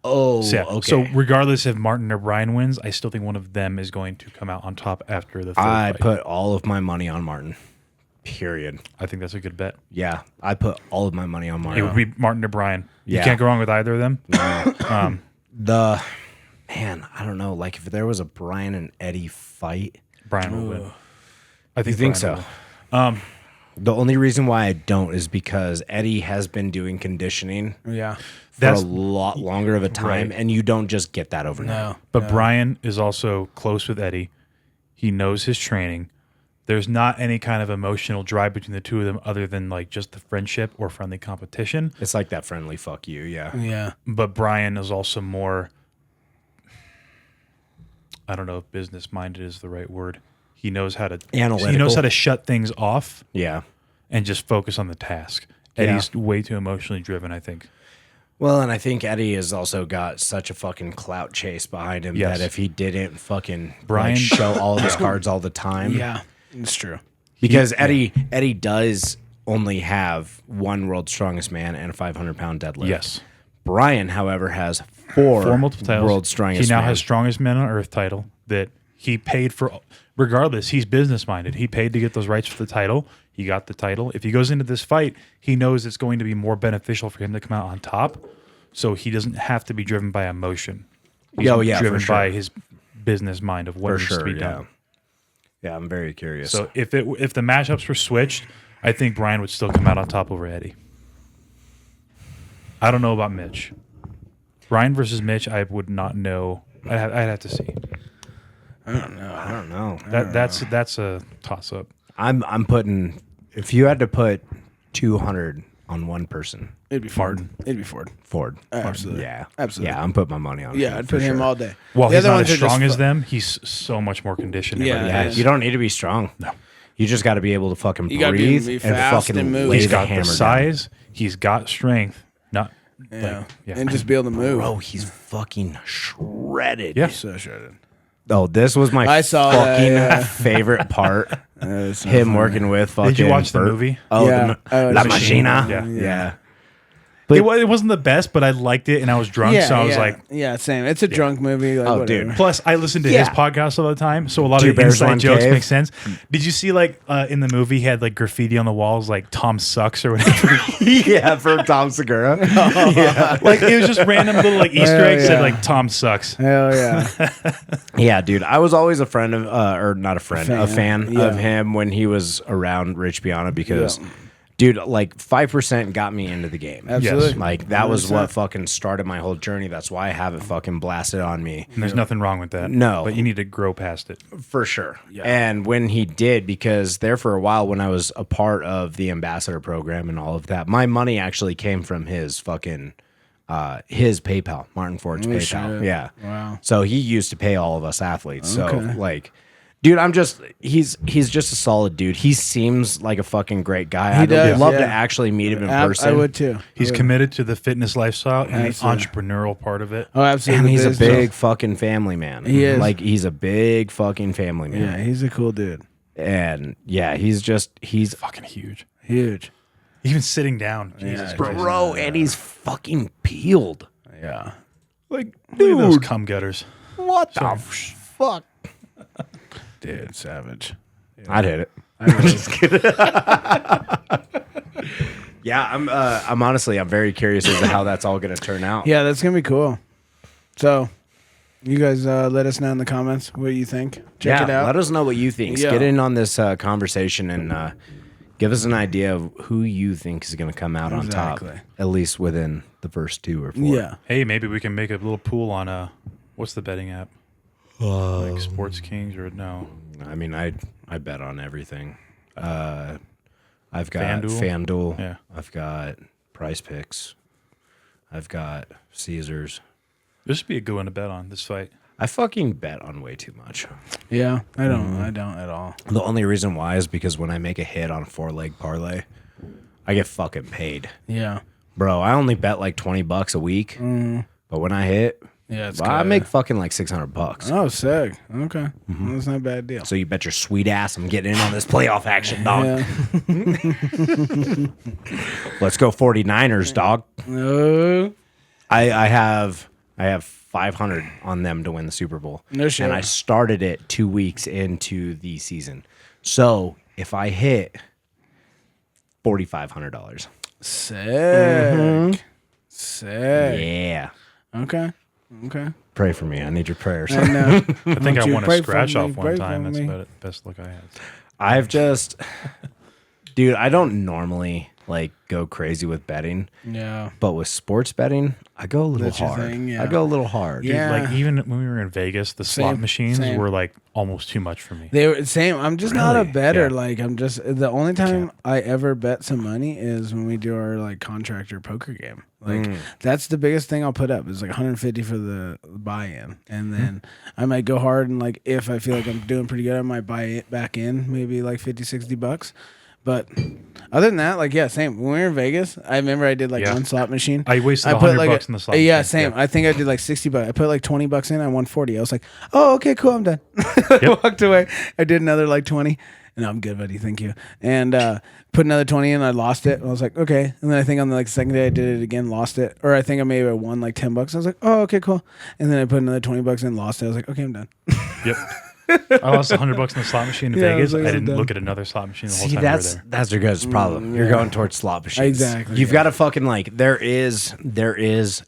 oh, So, yeah. okay. So regardless if Martin or Brian wins, I still think one of them is going to come out on top after the third I fight. put all of my money on Martin. Period. I think that's a good bet. Yeah, I put all of my money on It Martin. would be Martin or Brian. You Yeah. can't go wrong with either of them. The man, I don't know. Like if there was a Brian and Eddie fight, Brian will win. I think, you think Brian so? will win. The only reason why I don't is because Eddie has been doing conditioning yeah. for That's- a lot longer of a time, Right. and you don't just get that overnight. No. But Brian is also close with Eddie. He knows his training. There's not any kind of emotional drive between the two of them other than like just the friendship or friendly competition. It's like that friendly fuck you, yeah. Yeah. But Brian is also more, I don't know if business minded is the right word. He knows how to Analytical. He knows how to shut things off Yeah. and just focus on the task. Yeah. Eddie's way too emotionally driven, I think. Well, and I think Eddie has also got such a fucking clout chase behind him Yes. that if he didn't fucking Brian- show all of his cards all the time, Yeah. It's true. because Eddie does only have one world's strongest man and a 500-pound deadlift. Yes. Brian, however, has four Multiple titles. world's strongest. He now man. has strongest man on earth title that He paid for, regardless, he's business minded. He paid to get those rights for the title. He got the title. If he goes into this fight, he knows it's going to be more beneficial for him to come out on top. So he doesn't have to be driven by emotion. He's driven by his business mind of what needs to be done. Yeah, I'm very curious. So if the matchups were switched, I think Brian would still come out on top over Eddie. I don't know about Mitch. Brian versus Mitch, I would not know. I'd have to see. I don't know. That's a toss up. I'm putting. If you had to put 200 on one person, It'd be Ford. It'd be Ford. Ford. Absolutely. Yeah, Absolutely. Yeah, I'm putting my money on. Yeah, him I'd for put him sure. all day. While The he's other not ones as are just strong as them, he's so much more conditioned. Yeah, everybody yeah. is. You don't need to be strong. No. You just got to be able to fucking You gotta breathe be and fast fucking and move. lay He's the got hammer the down. size. He's got strength. Not Yeah. yeah. And just be able to move. Bro, he's fucking shredded. Yeah. So shredded. Oh, this was my I saw that, fucking yeah. favorite part. So Him funny. working with fucking. Did you watch the Bert. movie? Oh, Yeah. La Machine. Machina. Yeah. Yeah. It wasn't the best, but I liked it, and I was drunk, so I was like, yeah, same. It's a drunk movie. Like, Oh, whatever. dude. Plus, I listen to Yeah. his podcast all the time, so a lot Two of the Bears, inside One jokes Cave. make sense. Did you see, like, in the movie, he had, like, graffiti on the walls, like, Tom sucks or whatever? Yeah, from Tom Segura. Yeah. Like, it was just random little, like, Easter Hell eggs yeah. said, like, Tom sucks. Hell yeah. Yeah, dude. I was always a friend of, or not a friend, a fan Yeah. of him when he was around Rich Piana because, dude, like 5% got me into the game. Absolutely. Like that was 100%. what fucking started my whole journey. That's why I have it fucking blasted on me. And there's nothing wrong with that. No. But you need to grow past it. For sure. And when he did, because there for a while when I was a part of the ambassador program and all of that, my money actually came from his fucking his PayPal, Martin Ford's PayPal. shit. Yeah. Wow. So he used to pay all of us athletes. Okay. So like dude, he's just a solid dude. He seems like a fucking great guy. I'd does, love to yeah. actually meet him in person. I would too. He's committed to the fitness lifestyle and the Absolutely. entrepreneurial part of it. Oh, absolutely. And he's a Business. big fucking family man. He is. Like he's a big fucking family man. Yeah, he's a cool dude. And yeah, he's Fucking huge. Huge. Even sitting down. Jesus Yeah, Christ. bro, and he's fucking peeled. Yeah. Like, Look at those dude, cum gutters. what the fuck? Dude, savage. I'd hit it. Yeah, I'm honestly, I'm very curious as to how that's all going to turn out. Yeah, that's gonna be cool. So, you guys let us know in the comments what you think. Check it out. Let us know what you think. Yeah. Get in on this conversation and give us an idea of who you think is going to come out on top, Exactly. at least within the first 2 or 4. Yeah. Hey, maybe we can make a little pool on what's the betting app? Like Sports Kings or no? I mean, I bet on everything. I've got FanDuel? FanDuel. Yeah. I've got Price Picks. I've got Caesars. This would be a good one to bet on this fight. I fucking bet on way too much. Yeah. I don't at all. The only reason why is because when I make a hit on a 4-leg parlay, I get fucking paid. Yeah. Bro, I only bet like $20 a week. But when I hit, Yeah, it's I good. make fucking like $600. Oh, sick. Okay. Well, that's not a bad deal. So you bet your sweet ass I'm getting in on this playoff action, dog. Yeah. Let's go 49ers, dog. I have 500 on them to win the Super Bowl. No shit. And I started it 2 weeks into the season. So if I hit $4,500. Sick. Sick. Yeah. Okay. Okay. Pray for me. I need your prayers. And, I think I you won a pray for scratch me, off pray one for time. That's me. about it. Best look I had. I've just, dude, I don't normally like go crazy with betting, yeah. but with sports betting, I go a little That's your hard. thing, yeah. I go a little hard. Dude, Yeah. like even when we were in Vegas, the slot Same, machines same. were like almost too much for me. They were same. I'm just not a Really? better. Yeah. Like I'm just the only time I ever bet some money is when we do our like contractor poker game. Like that's the biggest thing I'll put up is like 150 for the buy-in, and then I might go hard and like if I feel like I'm doing pretty good, I might buy it back in maybe like $50-$60. But other than that, like yeah, same. When we were in Vegas, I remember I did like Yeah. one slot machine. I wasted put, $100 like, in the slot Yeah, machine. same. Yeah. I think I did like $60. I put like $20 in. I won 40. I was like, oh, okay, cool. I'm done. I walked away. I did another like 20. And I'm good, buddy. Thank you. And put another 20 in. I lost it. I was like, okay. And then I think on the like second day I did it again, lost it. Or I think I maybe won like $10. I was like, oh, okay, cool. And then I put another $20 in, lost it. I was like, okay, I'm done. Yep. I lost $100 in the slot machine in Yeah, Vegas. like, I didn't done. look at another slot machine the whole See, time we were there. that's your guys' problem. You're yeah. going towards slot machines. Exactly, You've yeah. got to fucking like. There is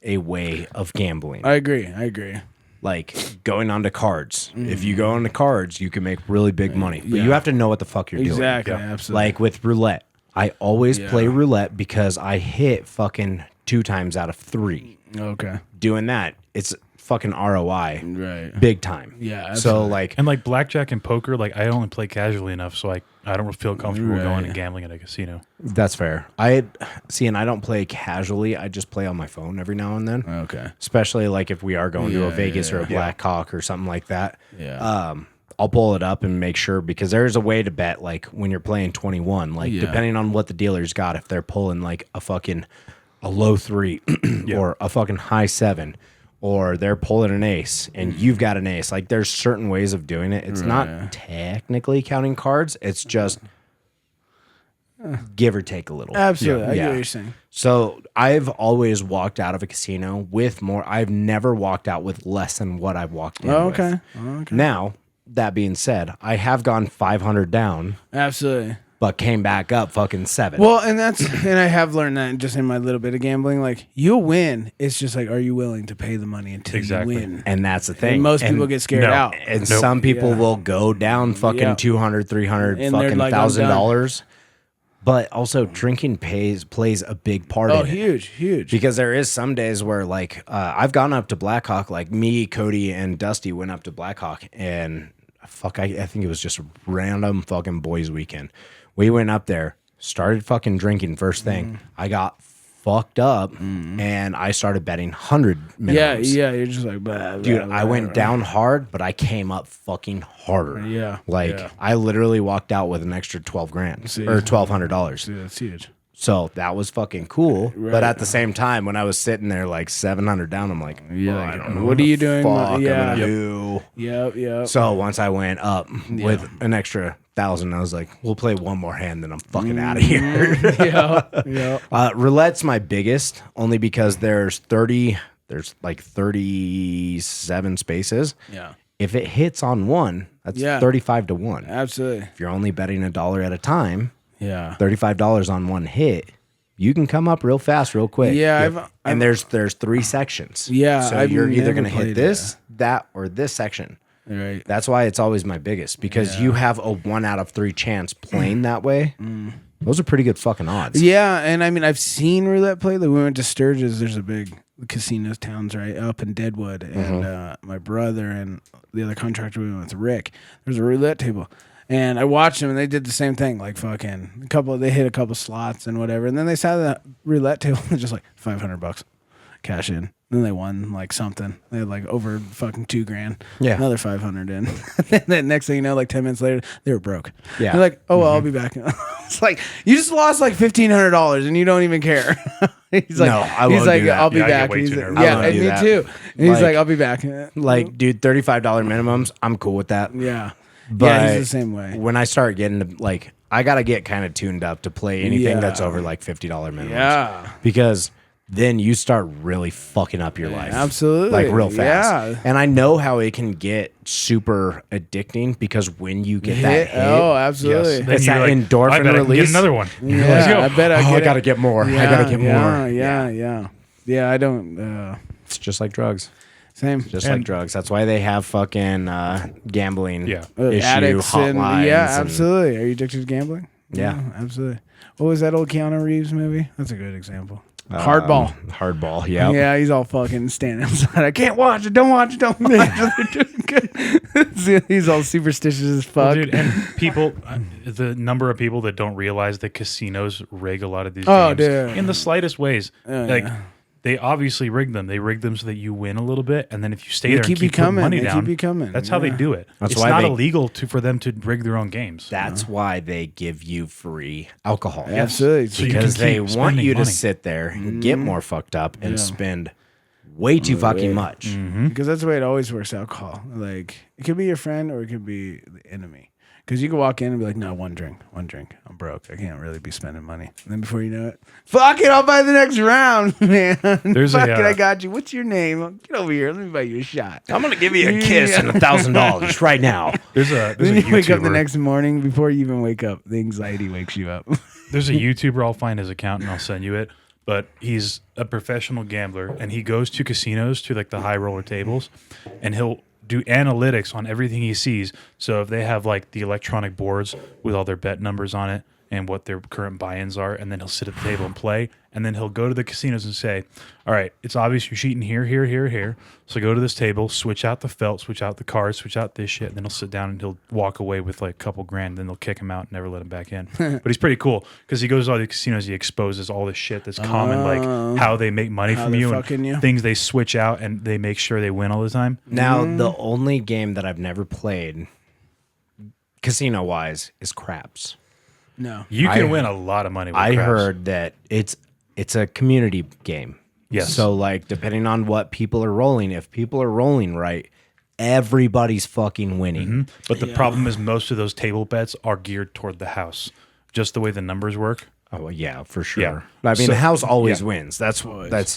a way of gambling. I agree. Like going onto cards. If you go onto cards, you can make really big money, but Yeah. you have to know what the fuck you're Exactly. doing. Absolutely. Like with roulette, I always Yeah. play roulette because I hit fucking 2 times out of 3. Okay. Doing that, it's fucking ROI, Right. big time. Yeah, So absolutely. like, And like blackjack and poker, like I only play casually enough, so I don't feel comfortable Right. going and gambling at a casino. that's fair. And I don't play casually. I just play on my phone every now and then. Okay. Especially like if we are going to Yeah, a Vegas or a yeah. Blackhawk or something like that. Yeah. I'll pull it up and make sure because there's a way to bet like when you're playing 21, like Yeah. depending on what the dealer's got, if they're pulling like a low 3 or a fucking high 7, or they're pulling an ace and you've got an ace. Like there's certain ways of doing it. It's not technically counting cards. It's just give or take a little. Absolutely. I Yeah. get what you're saying. So I've always walked out of a casino with more. I've never walked out with less than what I've walked in Oh, with. okay. Okay. Now, that being said, I have gone 500 down, Absolutely. but came back up fucking 7. Well, and I have learned that just in my little bit of gambling. Like, you'll win. It's just like, are you willing to pay the money until Exactly. you win? and that's the thing. And most people get scared no. out. And some people Yeah. will go down fucking Yeah. 200, 300, And they're fucking like, I'm done. $1,000. But also drinking plays a big part Oh, in it. huge. Because there is some days where like I've gone up to Blackhawk, like me, Cody, and Dusty went up to Blackhawk, and I think it was just a random fucking boys weekend. We went up there, started fucking drinking first thing. I got fucked up, and I started betting 100 minimums. Yeah. You're just like, blah, Dude, blah, I blah, went blah. down hard, but I came up fucking harder. Yeah, Like yeah. I literally walked out with an extra 12 grand See. or $1,200. Dude, that's huge. So that was fucking cool. Right. But at the same time, when I was sitting there like 700 down, I'm like, Yeah, well, I don't know what are you doing? fuck Yeah. I'm gonna do. Yep. So once I went up with an extra 1,000, I was like, we'll play one more hand, then I'm fucking out of here. yeah. Roulette's my biggest, only because there's like 37 spaces. Yeah. If it hits on one, that's Yeah. 35 to 1. Absolutely. If you're only betting $1 at a time, Yeah. $35 on one hit, you can come up real fast, real quick. Yeah, and there's 3 sections. Yeah, so I've you're either never gonna hit played this, that, or this section. Right. That's why it's always my biggest, because you have a 1 out of 3 chance playing that way. Those are pretty good fucking odds. Yeah, and I mean I've seen roulette play. Like we went to Sturgis. There's a big casino towns right up in Deadwood, and my brother and the other contractor we went with, Rick. There's a roulette table, and I watched them, and they did the same thing. Like fucking they hit a couple slots and whatever, and then they sat at the roulette table and just like $500 cash in. Then they won like something. They had like over fucking $2,000. Yeah. Another 500 in. And then next thing you know, like 10 minutes later, they were broke. Yeah. They're like, oh well, I'll be back. It's like you just lost like $1,500 and you don't even care. He's like, No, I he's won't like, do that. I'll be Yeah, I get back. way He's too like, nervous. I yeah, won't and do me that. too. And he's Like- like, I'll be back. Like, dude, $35 minimums, I'm cool with that. Yeah. But yeah, he's the same way. when I start getting to, like, I got to get kind of tuned up to play anything Yeah. that's over like $50 minimums. Yeah. Because then you start really fucking up your life. absolutely. Like real fast. Yeah. And I know how it can get super addicting because when you get that hit, Oh, absolutely. Then it's you're that like, endorphin I bet I can release. get another one. Yeah, Let's go. I bet I I get got to it. get more. I Yeah, got to get yeah, more. Yeah, I don't. It's just like drugs. Same. Just like drugs. That's why they have fucking gambling Yeah. issue Addicts and hotlines. yeah, and- absolutely. Are you addicted to gambling? Yeah. Absolutely. What was that old Keanu Reeves movie? That's a good example. Hardball. Hardball, yeah. Yeah, he's all fucking standing outside. I can't watch it. Don't watch it. Don't watch it. They're doing good. He's all superstitious as fuck. Dude, and people, the number of people that don't realize that casinos rig a lot of these Oh, games dude. in the slightest ways. Like yeah. they obviously rig them. They rig them so that you win a little bit, and then if you stay They there keep and you keep putting coming. money They down, keep you coming. that's how they Yeah. do it. That's it's why not they- illegal for them to rig their own games. That's why they give you free alcohol. Absolutely. So you Because can they keep want spending you to money. sit there and get more fucked up and Yeah. spend way too fucking much. Because that's the way it always works. Alcohol, like it could be your friend or it could be the enemy. Because you can walk in and be like, no, one drink. I'm broke. I can't really be spending money. And then before you know it, fuck it, I'll buy the next round, man. There's fuck a, it, I got you. What's your name? Get over here. Let me buy you a shot. I'm gonna give you a kiss and $1,000 right now. There's a Then you wake up the YouTuber. next morning. Before you even wake up, the anxiety wakes you up. There's a YouTuber. I'll find his account and I'll send you it. But he's a professional gambler, and he goes to casinos, to like the high roller tables, and he'll do analytics on everything he sees. So if they have like the electronic boards with all their bet numbers on it and what their current buy-ins are, and then he'll sit at the table and play, and then he'll go to the casinos and say, all right, it's obvious you're cheating here, here, here, here. So go to this table, switch out the felt, switch out the cards, switch out this shit, and then he'll sit down and he'll walk away with like a couple grand, then they'll kick him out and never let him back in. But he's pretty cool because he goes to all the casinos, he exposes all this shit that's common, like how they make money from they're you fucking and you. things they switch out and they make sure they win all the time. Now, the only game that I've never played, casino-wise, is craps. No. You can win a lot of money with I craps. heard that it's a community game. Yes. So like depending on what people are rolling, if people are rolling right, everybody's fucking winning. But the problem is most of those table bets are geared toward the house. Just the way the numbers work. Oh well, yeah, for sure. Yeah. I mean, So- the house always yeah. wins. That's Right. That's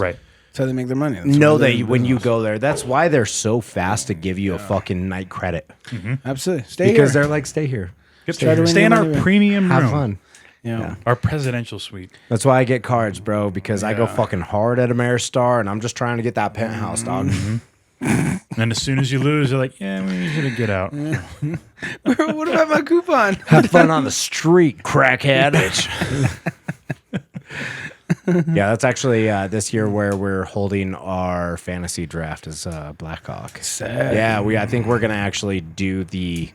how they make their money. That's know why that they're in when you business. go there, that's why they're so fast to give you a fucking night credit Absolutely. Stay because here. they're like, stay here, Try to win Stay your in our money back. premium have room. fun. Yeah. Our presidential suite. That's why I get cards, bro, because I go fucking hard at Ameristar, and I'm just trying to get that penthouse, dog. And as soon as you lose, you're like, yeah, we need you to get out. What about my coupon? Have fun on the street, crackhead. Yeah, that's actually this year where we're holding our fantasy draft as Blackhawk. Sad. Yeah, I think we're gonna actually do the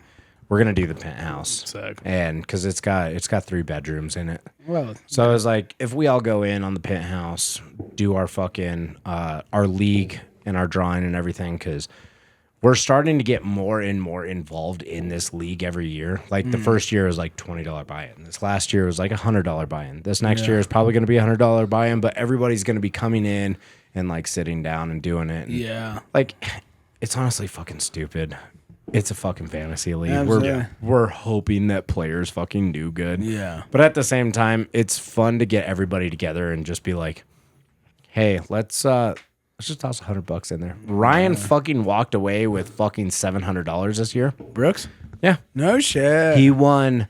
penthouse, Sick. and because it's got 3 bedrooms in it. Well, So I was like, if we all go in on the penthouse, do our fucking our league and our drawing and everything, because we're starting to get more and more involved in this league every year. Like the first year was like $20 buy-in. This last year was like $100 buy-in. This next year is probably going to be $100 buy-in, but everybody's going to be coming in and like sitting down and doing it. And, yeah. like, it's honestly fucking stupid. It's a fucking fantasy league. Absolutely. We're hoping that players fucking do good. Yeah. But at the same time, it's fun to get everybody together and just be like, hey, let's just toss $100 in there. Ryan fucking walked away with fucking $700 this year. Brooks? Yeah. No shit. He won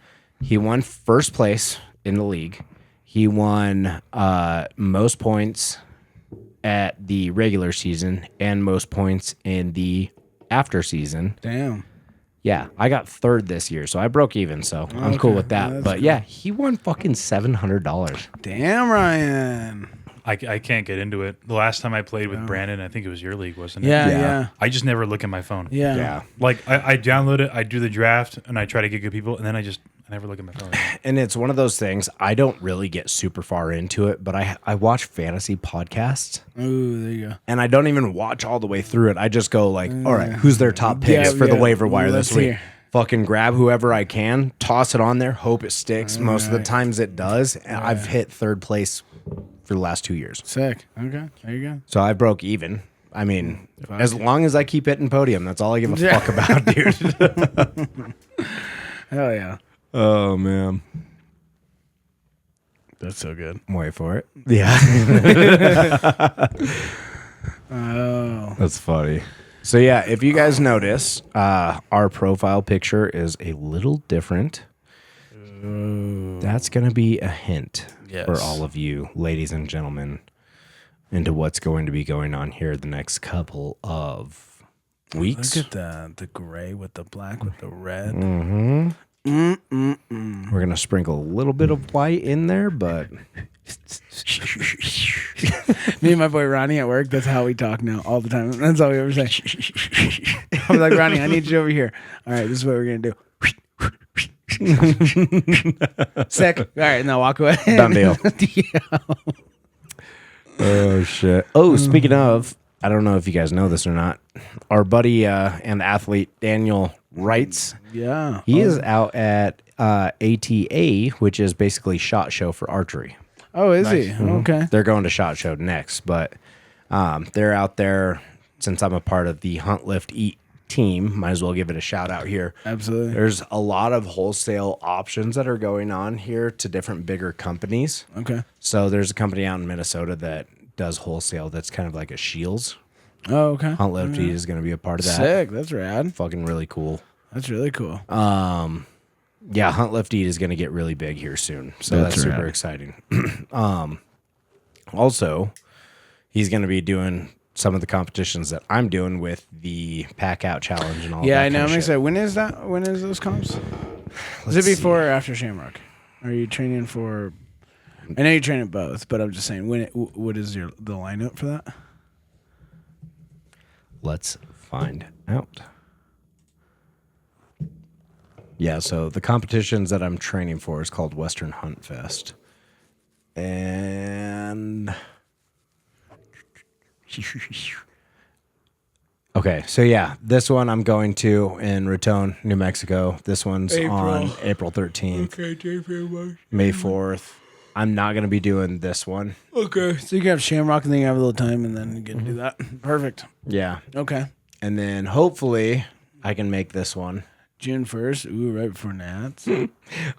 first place in the league. He won most points at the regular season and most points in the after season. Damn. Yeah, I got 3rd this year, so I broke even, so I'm cool with that. That's But yeah, he won fucking $700. Damn, Ryan. I can't get into it. The last time I played with Brandon, I think it was your league, wasn't it? Yeah, Yeah. yeah. I just never look at my phone. Yeah. Yeah. Like I download it, I do the draft, and I try to get good people, and then I never look at my phone. And it's one of those things, I don't really get super far into it, but I watch fantasy podcasts, Ooh, there you go. and I don't even watch all the way through it. I just go like, all right, who's their top picks for the waiver wire let's this week? hear. Fucking grab whoever I can, toss it on there, hope it sticks. Most of the times it does. And I've hit 3rd place for the last 2 years. Sick. Okay. There you go. So I broke even. I mean, as long as I keep hitting podium, that's all I give a fuck about, dude. Hell yeah. Oh, man. That's so good. Wait for it. Yeah. Oh. That's funny. So, yeah, if you guys notice, our profile picture is a little different. That's going to be a hint for all of you, ladies and gentlemen, into what's going to be going on here the next couple of weeks. Look at the gray with the black with the red. We're going to sprinkle a little bit of white in there, but Me and my boy Ronnie at work, that's how we talk now all the time. That's all we ever say. I'm like, Ronnie, I need you over here. All right, this is what we're going to do. Sick. All right, now walk away. done deal. Yeah. Oh, shit. Oh, speaking of, I don't know if you guys know this or not. Our buddy and athlete, Daniel Wrights, Yeah. he is out at ATA, which is basically SHOT Show for archery. Oh, is he? Okay. They're going to SHOT Show next, but they're out there since I'm a part of the Hunt, Lift, Eat team, might as well give it a shout out here. Absolutely. There's a lot of wholesale options that are going on here to different bigger companies. Okay. So there's a company out in Minnesota that does wholesale that's kind of like a Shields. Oh, okay. Hunt Lift Eat is going to be a part of that. Sick. That's rad. Fucking really cool. That's really cool. Yeah, Hunt Lift Eat is going to get really big here soon. So that's super exciting. Also, he's going to be doing some of the competitions that I'm doing with the Pack Out Challenge and all Yeah, that I know. kind I'm of shit. excited. When is that? When is those comps? Is it before or after Shamrock? Are you training for? I know you train at both, but I'm just saying. What is the lineup for that? Let's find out. Yeah, so the competitions that I'm training for is called Western Hunt Fest. And okay, so yeah, this one I'm going to in Raton, New Mexico. This one's on April 13th. Okay, thank you very much. May 4th. I'm not going to be doing this one. Okay, so you can have Shamrock and then you have a little time and then you get to do that. Perfect. Yeah. Okay. And then hopefully I can make this one. June 1st. Ooh, right before Nats. I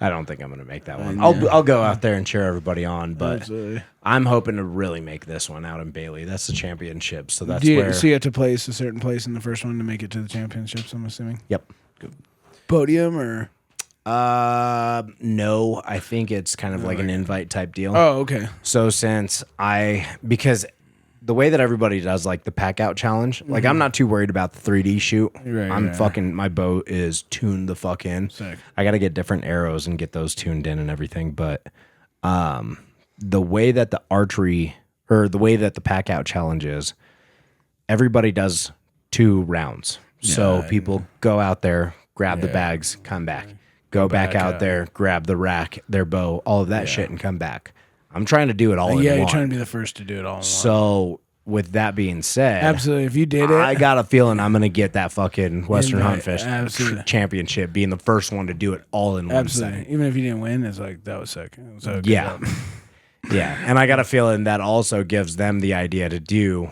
don't think I'm going to make that one. Yeah. I'll go out there and cheer everybody on, but Absolutely. I'm hoping to really make this one out in Bailey. That's the championship, so that's So you have to place a certain place in the first one to make it to the championships, I'm assuming? Yep. Podium or? No, I think it's kind of like an invite type deal. Oh, okay. So because the way that everybody does like the Pack Out Challenge, like I'm not too worried about the 3D shoot. Right. My bow is tuned the fuck in. Sick. I got to get different arrows and get those tuned in and everything. But the way that the archery or the way that the Pack Out Challenge is, everybody does 2 rounds. So people go out there, grab the bags, come back. Go back out there, grab the rack, their bow, all of that shit, and come back. I'm trying to do it all in one. Yeah, you're trying to be the first to do it all in one. So, with that being said, Absolutely. If you did it, I got a feeling I'm going to get that fucking Western Hunt Fest Absolutely. championship, being the first one to do it all in one absolutely. setting. Even if you didn't win, it's like, that was sick. So good Yeah. job. Yeah, and I got a feeling that also gives them the idea to do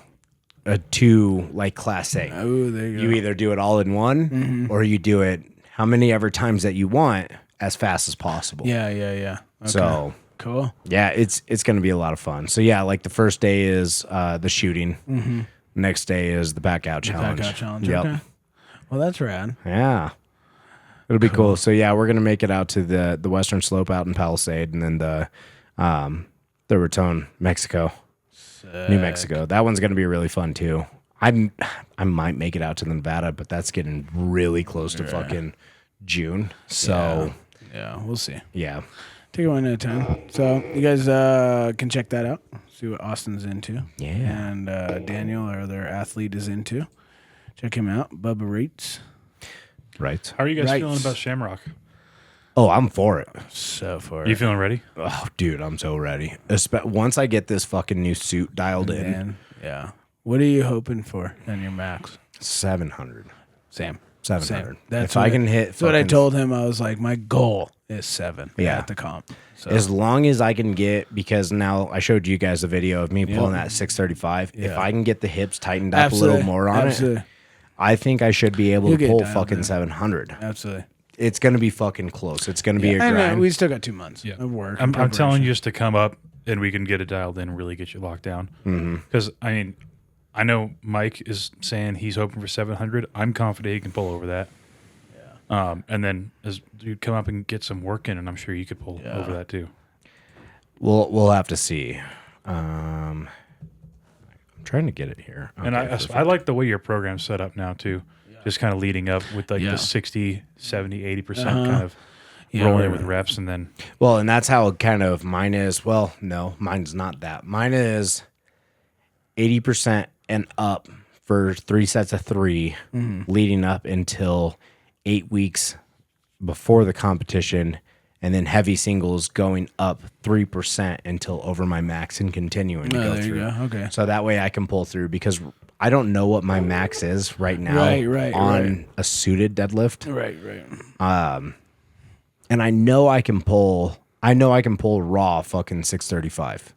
a 2 like Class A. Oh, there you go. You either do it all in one, or you do it how many ever times that you want as fast as possible. Yeah. Okay. So Cool. yeah, it's going to be a lot of fun. So yeah, like the first day is the shooting. Next day is the Pack Out Challenge. Pack Out Challenge. Yep. Okay. Well, that's rad. Yeah. It'll be cool. So yeah, we're gonna make it out to the Western Slope out in Palisade, and then the Raton, Mexico, New Mexico. That one's gonna be really fun too. I might make it out to Nevada, but that's getting really close to fucking June. So Yeah, we'll see. yeah. Take it one at a time. So you guys can check that out. See what Austin's into. Yeah. And Daniel, our other athlete, is into. Check him out. Bubba Reitz. Right. How are you guys Right. feeling about Shamrock? Oh, I'm for it. So far. You feeling ready? Oh, dude, I'm so ready. Once I get this fucking new suit dialed in, Man, yeah. What are you hoping for on your max? 700. Sam. 700. That's If I can hit That's what I fucking- told him. I was like, my goal is 7 at the comp. So As long as I can get, because now I showed you guys a video of me pulling that 635. If I can get the hips tightened up a little more on it, I think I should be able You'll to get pull dialed fucking in. 700. Absolutely. It's going to be fucking close. It's going to be a I know. grind. We still got 2 months of work. I'm and telling preparation. you just to come up and we can get it dialed in and really get you locked down. Because, I mean, I know Mike is saying he's hoping for 700. I'm confident he can pull over that. And then as you come up and get some work in, and I'm sure you could pull over that too. We'll have to see. I'm trying to get it here. And Okay, I like the way your program's set up now too. Just kind of leading up with like the 60, 70, 80% kind of rolling in with reps, and then well, and that's how kind of mine is. Well, no, mine's not that. Mine is 80% and up for 3 sets of 3 leading up until 8 weeks before the competition, and then heavy singles going up 3% until over my max and continuing to go there through. you go. Okay. So that way I can pull through, because I don't know what my max is right now on a suited deadlift. Right. And I know I can pull raw fucking 635.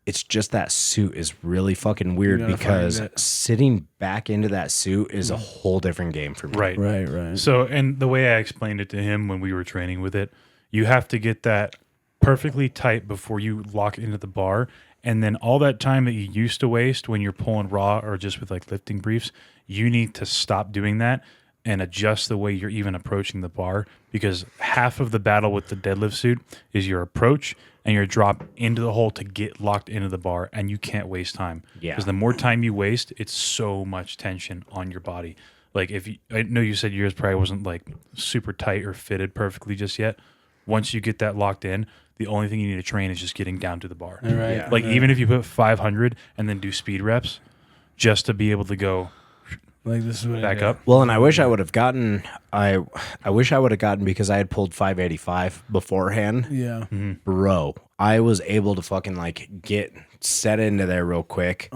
it's just that suit is really fucking weird gotta because find it. sitting back into that suit is a whole different game for me. Right. Right. So, and the way I explained it to him when we were training with it, you have to get that perfectly tight before you lock into the bar. And then all that time that you used to waste when you're pulling raw or just with like lifting briefs, you need to stop doing that and adjust the way you're even approaching the bar, because half of the battle with the deadlift suit is your approach and your drop into the hole to get locked into the bar, and you can't waste time. Yeah. Because the more time you waste, it's so much tension on your body. Like if you, I know you said yours probably wasn't like super tight or fitted perfectly just yet. Once you get that locked in, the only thing you need to train is just getting down to the bar. Right. Yeah. Like even if you put 500 and then do speed reps, just to be able to go Like this is what back up. Well, and I wish I would have gotten I wish I would have gotten, because I had pulled 585 beforehand. Yeah. Bro, I was able to fucking like get set into there real quick.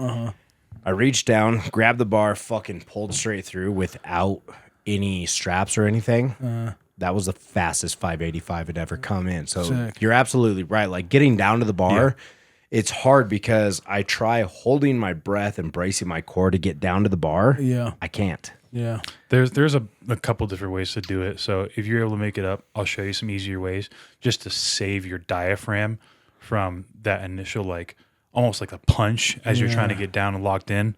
I reached down, grabbed the bar, fucking pulled straight through without any straps or anything. That was the fastest 585 had ever come in. So Sick. you're absolutely right. Like getting down to the bar, it's hard because I try holding my breath and bracing my core to get down to the bar. Yeah. I can't. Yeah. There's a couple different ways to do it. So if you're able to make it up, I'll show you some easier ways just to save your diaphragm from that initial like almost like a punch as you're trying to get down and locked in.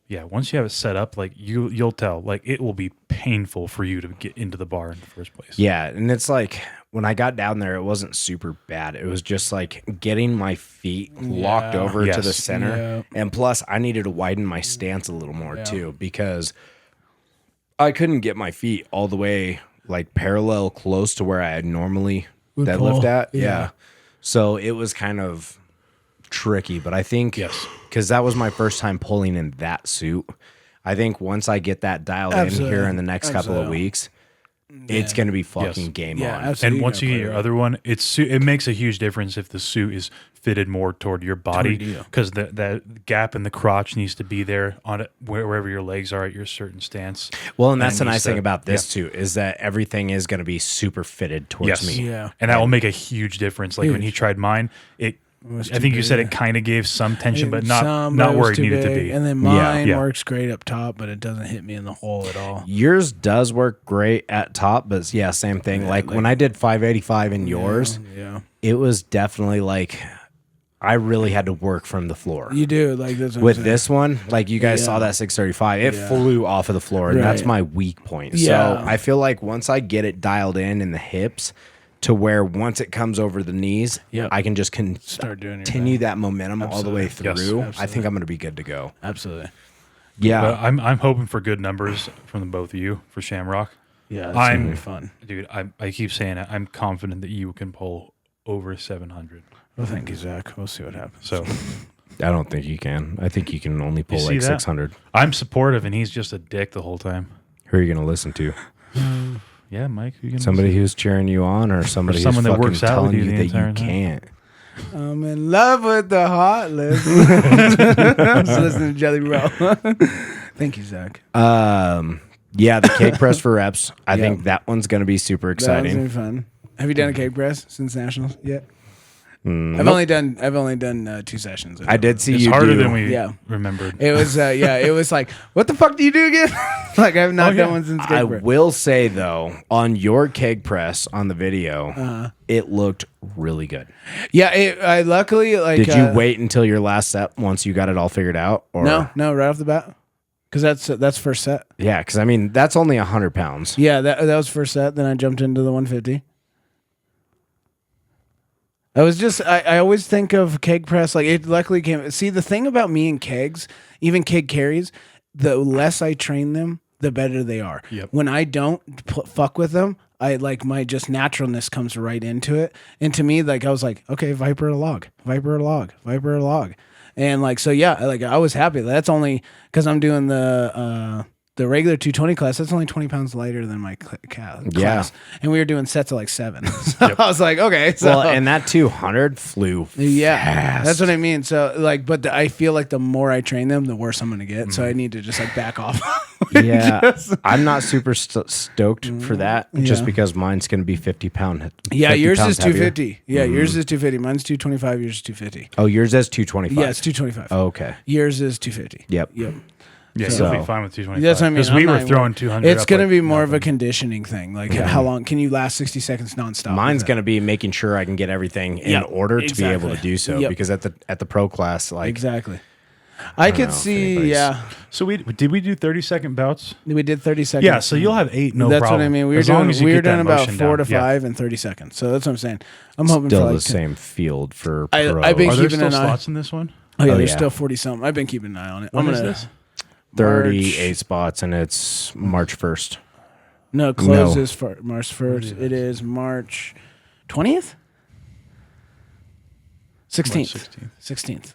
Yeah, once you have it set up, like you'll tell, like it will be painful for you to get into the bar in the first place. Yeah, and it's like when I got down there, it wasn't super bad. It was just like getting my feet locked over to Yes. the center. Yeah. And plus, I needed to widen my stance a little more too, because I couldn't get my feet all the way like parallel close to where I had normally Would deadlift pull. at. Yeah. So it was kind of tricky, but I think Yes. because that was my first time pulling in that suit. I think once I get that dialed Absolutely. in here in the next couple of Absolutely. weeks, it's going to be fucking Yes. game Yeah, on. absolutely. And once you get your other one, it makes a huge difference if the suit is fitted more toward your body, deal. because that gap in the crotch needs to be there on it wherever your legs are at your certain stance. Well, and that's the And nice you thing said- about this too, is that everything is going to be super fitted towards Yes. me. Yeah. And that will make a huge difference. Like when he Huge. tried mine, was I too think you said big. it kind of gave some tension, but Some, not but where was it too needed to big. be. And then mine Yeah. works great up top, but it doesn't hit me in the hole at all. Yours does work great at top, but yeah, same thing. like when I did 585 in yours, Yeah. it was definitely like I really had to work from the floor. You do. Like this. With this one, like you guys saw Yeah. that 635, it Yeah. flew off of the floor, and that's Right. my weak point. Yeah. So I feel like once I get it dialed in the hips, to where once it comes over the knees, Yep. I can just Start doing your continue thing. that momentum all the way Yes. through. I Absolutely. think I'm going to be good to go. Absolutely. Yeah. But I'm hoping for good numbers from the both of you for Shamrock. Yeah. It's I'm- gonna be fun. Dude, I keep saying it. I'm confident that you can pull over 700. Well, thank you, Zach. We'll see what happens. So I don't think you can. I think you can only pull see like that? 600. I'm supportive, and he's just a dick the whole time. Who are you going to listen to? Yeah, Mike, you can Somebody who's cheering you on, or somebody someone who's that fucking works out with telling you you the that entire you time. can't? I'm in love with the hot list. Just listen to Jelly Roll. Thank you, Zach. Yeah, the cake press for reps. I Yeah. think that one's going to be super That was gonna exciting. be fun. Have you done a cake press since nationals yet? I've only done 2 sessions. I did see It's you harder do. than we Yeah. remembered. It was it was like, what the fuck do you do again? Like I have not yeah. done one since I cake press. will say though, on your keg press on the video, Uh-huh. it looked really good. Yeah, I luckily like. Did you wait until your last set once you got it all figured out? Or No, right off the bat, because that's first set. Yeah, because I mean that's only 100 pounds. Yeah, that was first set. Then I jumped into the 150. I was just I always think of keg press like it luckily came. See, the thing about me and kegs, even keg carries, the less I train them, the better they are. Yep. When I don't fuck with them, I like my just naturalness comes right into it. And to me, like I was like, okay, Viper a log, Viper a log, Viper a log. And like so yeah, like I was happy. That's only because I'm doing the the regular 220 class, that's only 20 pounds lighter than my class. And we were doing sets of like 7. So I was like, okay. So, well, and that 200 flew fast. That's what I mean. So like, but I feel like the more I train them, the worse I'm going to get. So I need to just like back off. I'm not super stoked for that just because mine's going to be 50 pound. Yeah, 50 yours pounds is 250. heavier. Yeah, yours is 250. Mine's 225. Yours is 250. Oh, yours is 225. Yeah, it's 225. Oh, okay. Yours is 250. Yep. Yeah, So- you'll be fine with 225. That's what I mean. Because I'm we were not- throwing 200. It's up going to like be more of a nothing. conditioning thing. Like, how long can you last 60 seconds nonstop? Mine's going to be making sure I can get everything in order to be able to do so. Yep. Because at the pro class, like Exactly. I could know if see, anybody's- yeah. So we do 30-second bouts? We did 30 seconds. Yeah, so you'll have 8, no That's problem. what I mean. We were As long doing, as you we were get that doing about motion 4 down. to Yeah. 5 and 30 seconds. So that's what I'm saying. I'm hoping still for the like same field for I- pro. I've been Are there keeping still an eye. slots in this one? Oh yeah, Oh, there's yeah. still 40 something. I've been keeping an eye on it. When I'm is gonna this? 38 spots, and it's March 1st. No, closes for March 1st. It is March 20th? 16th. 16th.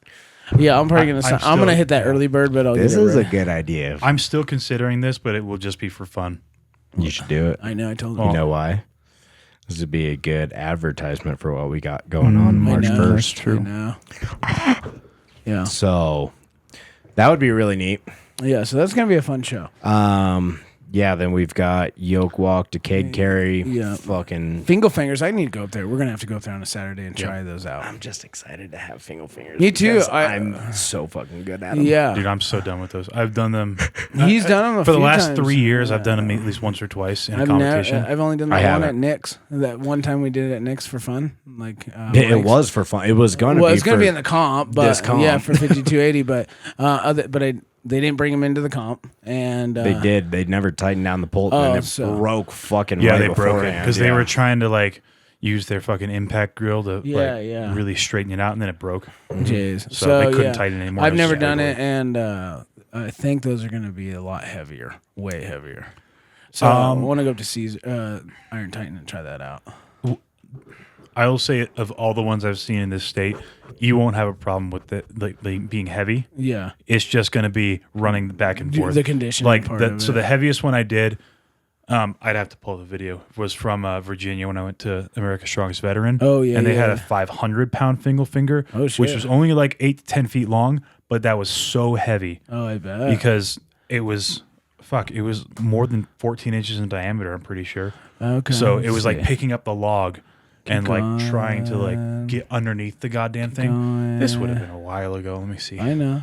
Yeah, I'm probably gonna. I'm gonna hit that early bird, but I'll This get it is a right. good idea. I'm still considering this, but it will just be for fun. You should do it. I know. I told You you. know why? This would be a good advertisement for what we got going on March I know. 1st. I know. Yeah. So that would be really neat. Yeah. So that's gonna be a fun show. Yeah, then we've got yoke walk, decayed carry, Yeah. fucking. Fingal fingers. I need to go up there. We're gonna have to go up there on a Saturday and try those out. I'm just excited to have fingal fingers. Me too. because I- I'm so fucking good at them. Yeah. Dude, I'm so done with those. I've done them. He's done them a for the few last times. 3 years. I've done them at least once or twice in a I've competition. I've only done I that one haven't. at Nick's. That one time we did it at Nick's for fun. Like It Mike's. was for fun. It was going to Well, be. it's gonna for be in the comp, but this comp. yeah, for 5280. But they didn't bring him into the comp, and They did. They never tightened down the bolt, Oh, and it so- broke fucking. Yeah, right they broke it beforehand, because they yeah. were trying to like use their fucking impact grill to Yeah, like yeah. really straighten it out, and then it broke. Jeez. So they couldn't yeah. tighten it anymore. I've It was never just done it, everywhere. and I think those are going to be a lot heavier, way heavier. So I want to go up to Caesar Iron Titan and try that out. I will say, of all the ones I've seen in this state, you won't have a problem with it like being heavy. Yeah, It's just going to be running back and forth. the conditioning like part of so it. the heaviest one I did, I'd have to pull the video, was from Virginia when I went to America's Strongest Veteran. Oh, yeah, and they had yeah. a 500-pound fingal finger, Oh, which shit. was only like 8 to 10 feet long, but that was so heavy Oh, I bet. because it was more than 14 inches in diameter. I'm pretty sure. Okay. So it was like let's see. picking up the log and like trying to like get underneath the goddamn thing. This would have been a while ago. Let me see. I know.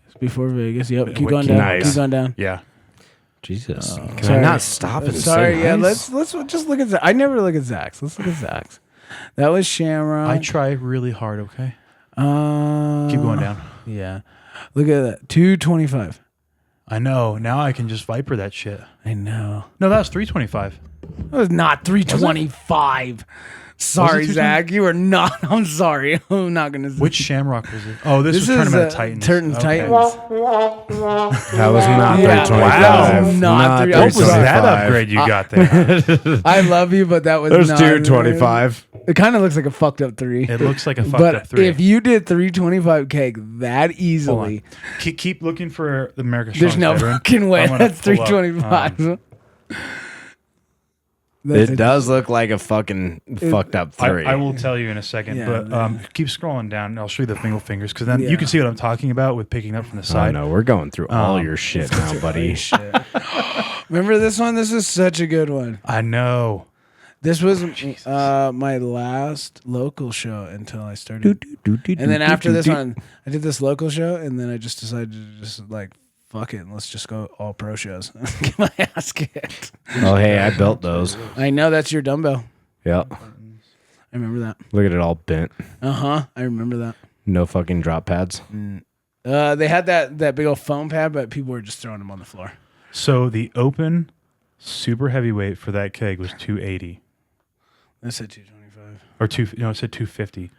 It's before Vegas. Yep. Keep Wait, going down. nice. Keep going down. Yeah. Jesus. Can I Sorry. not stop and Sorry. say Yeah. nice? Let's just look at Zach. I never look at Zach's. Let's look at Zach's. That was Shamrock. I try really hard. Okay. Keep Keep going down. Yeah. Look at that. 225. I know. Now I can just Viper that shit. I know. No, that was 325. That was not 325. Sorry, 220? Zach. You are not. I'm sorry. I'm not going to. Which Shamrock was it? Oh, this was is Tournament of Titans. Titans. Okay. Titans. That was not Yeah. 325. That was not three- What was that 325. upgrade you got there? I love you, but that was There's not 225. It kind of looks like a fucked up 3. It looks like a fucked But up 3. if you did 325 keg that Hold easily, on. Keep looking for the American there's Strongest no Veteran. fucking way I'm gonna that's pull up, 325. It does look like a fucking fucked up 3. I will tell you in a second, Yeah, but man. keep scrolling down and I'll show you the fingal fingers because then Yeah. you can see what I'm talking about with picking up from the I side. know. We're going through all your shit now, buddy. Remember this one? This is such a good one. I know. This was my last local show until I started. And then after this one, I did this local show, and then I just decided to just like, fuck it, and let's just go all pro shows. Get my ass kicked. Oh, hey, I built those. I know that's your dumbbell. Yep. I remember that. Look at it all bent. I remember that. No fucking drop pads. They had that big old foam pad, but people were just throwing them on the floor. So the open super heavyweight for that keg was 280 I said 225. or it said 250.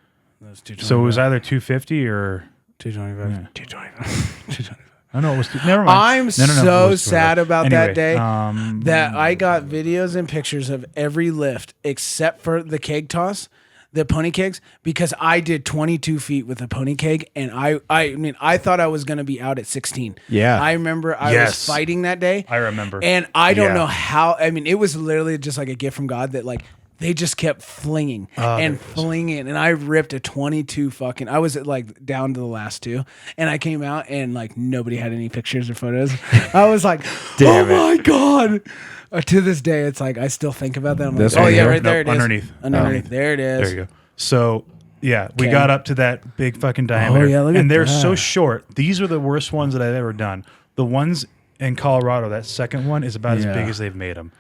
That was 225. So it was either 250 or 225. Yeah. 225. I know it was. Never mind. I'm No, so it was 200. sad about Anyway, that day that that I got videos and pictures of every lift except for the keg toss the pony kegs, because I did 22 feet with a pony keg, and I mean, I thought I was going to be out at 16. Yeah. I remember I was Yes. fighting that day. I remember. And I don't Yeah. know how, I mean, it was literally just like a gift from God that like, they just kept flinging and flinging, and I ripped a 22 fucking. I was at like down to the last two, and I came out and like nobody had any pictures or photos. I was like, Damn oh my god! To this day, it's like I still think about that. I'm This like, oh one yeah, here? right there it is. Underneath. There it is. There you go. So yeah, we Okay. got up to that big fucking diameter. yeah, look at and they're that. so short. These are the worst ones that I've ever done. The ones in Colorado, that second one is about as Yeah. big as they've made them.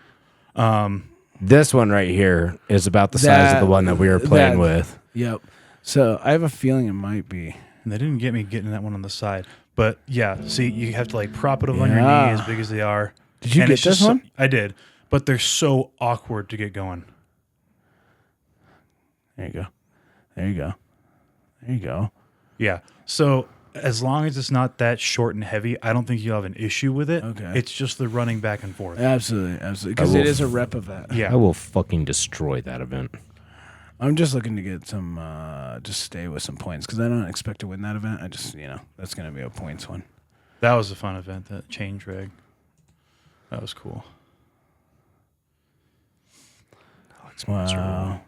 This one right here is about the size of the one that we were playing that- with. Yep. So I have a feeling it might be. And they didn't get me getting that one on the side. But yeah, see, you have to like prop it up on your Yeah. knee as big as they are. Did you And get it's just this one? I did. But they're so awkward to get going. There you go. There you go. There you go. Yeah. So as long as it's not that short and heavy, I don't think you'll have an issue with it. Okay. It's just the running back and forth. Absolutely, absolutely. Because I it will is a rep of that. Yeah. I will fucking destroy that event. I'm just looking to get some, just stay with some points because I don't expect to win that event. I just, that's going to be a points one. That was a fun event, that chain drag. That was cool. Wow.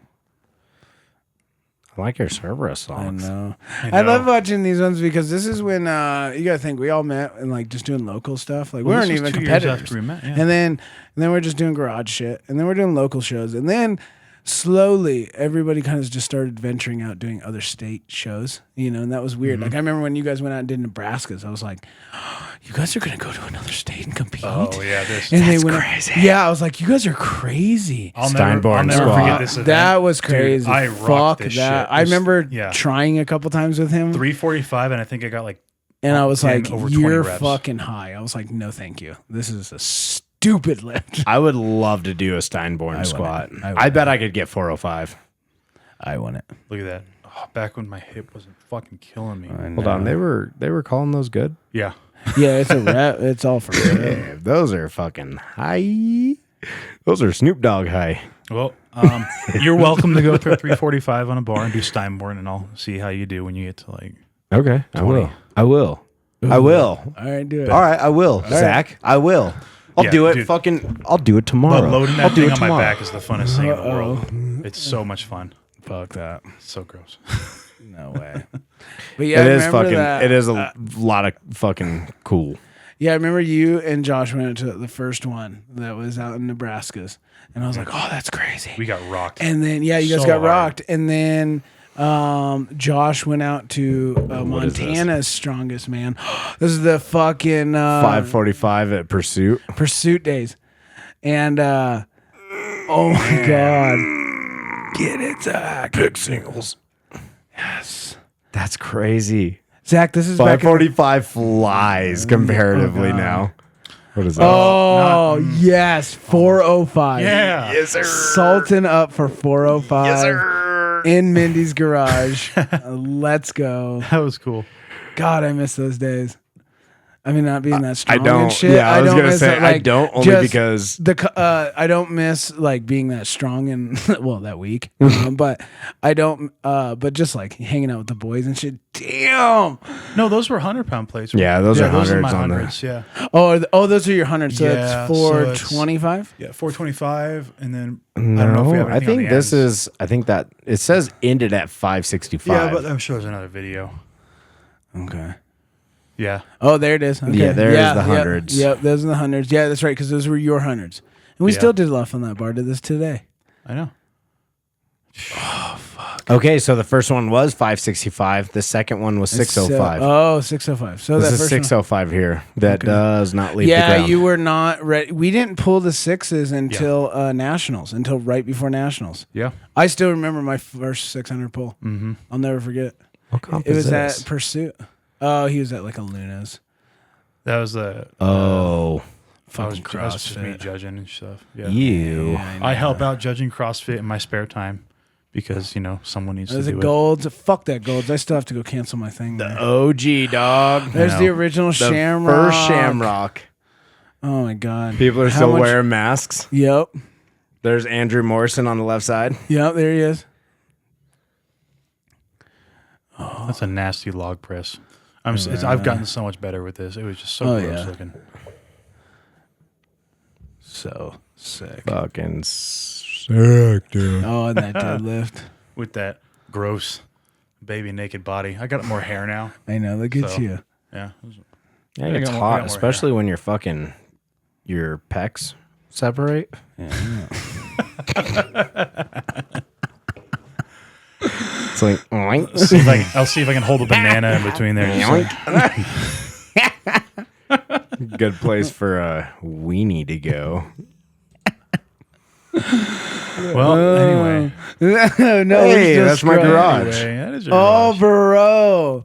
I like your Cerberus I songs. know. I I love know. watching these ones because this is when, you got to think, we all met and like just doing local stuff. Like Well, we this weren't was even 2 years competitors. after we met, yeah. And then we're just doing garage shit. And then we're doing local shows. And then slowly everybody kind of just started venturing out doing other state shows, and that was weird. Mm-hmm. Like I remember when you guys went out and did Nebraska's, I was like, you guys are going to go to another state and compete? Oh, yeah. This, And That's they went crazy. Yeah, I was like, you guys are crazy. I'll Steinborn never squad. forget this event. That was Dude, crazy. I Fuck rocked this that. shit. I This- remember yeah. trying a couple times with him, 345, and I think I got like and I was 10 like, over 20 you're reps. fucking high. I was like, no, thank you. This is a stupid lift. I would love to do a Steinborn want squat. it. I want I bet I could get 405. I want it. Look at that. Oh, back when my hip wasn't fucking killing me. Hold on, they were calling those good. Yeah. Yeah, it's a rep. It's all for real. Yeah, those are fucking high. Those are Snoop Dogg high. Well, you're welcome to go through 345 on a bar and do Steinborn, and I'll see how you do when you get to like. Okay, 20. I will. I will. All right, do it. All right, I will. Zach, I will. I'll Yeah, do it. dude. I'll do it tomorrow. But loading I'll that do thing it on my tomorrow. back is the funnest thing in the world. It's so much fun. Fuck that. It's so gross. No way. But yeah, It I is remember fucking. that. It is a lot of fucking cool. Yeah, I remember you and Josh went to the first one that was out in Nebraska's, and I was like, "Oh, that's crazy." We got rocked. And then you guys So got hard. rocked, and then Josh went out to is this? Montana's strongest man. This is the fucking 545 at Pursuit. Pursuit days, and oh my god, get it, Zach. Big singles. Yes, That's crazy. Zach. This is back in 545 flies comparatively God. now. What is that? Oh yes, 405. Yeah. yes, sir. Salting up for 405. Yes, sir. In Mindy's garage. Let's go. That was cool. God, I miss those days. I mean, not being that I strong don't. and shit. Yeah, I was don't gonna miss say it, I like, don't only just because I don't miss like being that strong and well that week, but I don't. But just like hanging out with the boys and shit. Damn. No, those were 100-pound plates. Yeah, those are those are hundreds my on there. hundreds. Yeah. Oh, those are your hundreds. So Yeah, it's so it's- 425. Yeah, 425, and then I don't know if we have I anything on think the this ends. is. I think that it says ended at 565. Yeah, but I'm sure there's another video. Okay. Yeah. Oh, there it is. Okay. Yeah, there is the yep, hundreds. Yep, those are the hundreds. Yeah, that's right, because those were your hundreds. And we Yeah. still did enough on that bar to this today. I know. Okay, so the first one was 565. The second one was 605. Oh, 605. So This that is first one- 605 here. That does not leave the Yeah, ground. you were not ready. We didn't pull the sixes until nationals, until right before nationals. Yeah. I still remember my first 600 pull. Mm-hmm. I'll never forget. What comp It is was this? at Pursuit. Oh, he was at like a Luna's. That was the. Oh, I was Fucking just me CrossFit. judging and stuff. Yeah. you. Yeah, I help out judging CrossFit in my spare time because someone needs There's to a do Golds. Fuck that Golds. I still have to go cancel my thing. there. OG dog. There's know. the original The Shamrock. first Shamrock. Oh my god. People are How still much- wearing masks. Yep. There's Andrew Morrison on the left side. Yep. There he is. That's a nasty log press. I've gotten so much better with this. It was just so gross looking. So sick. Fucking sick, dude. Oh, and that deadlift. With that gross baby naked body. I got more hair now. I know. Look at you. Yeah. Yeah, I it's got hot, more especially when your pecs separate. Yeah. It's like, oink. I'll see if I can hold a banana in between there. Good place for a weenie to go. Well, anyway. No, Hey, that's my garage. Anyway, that is your Oh, garage. bro.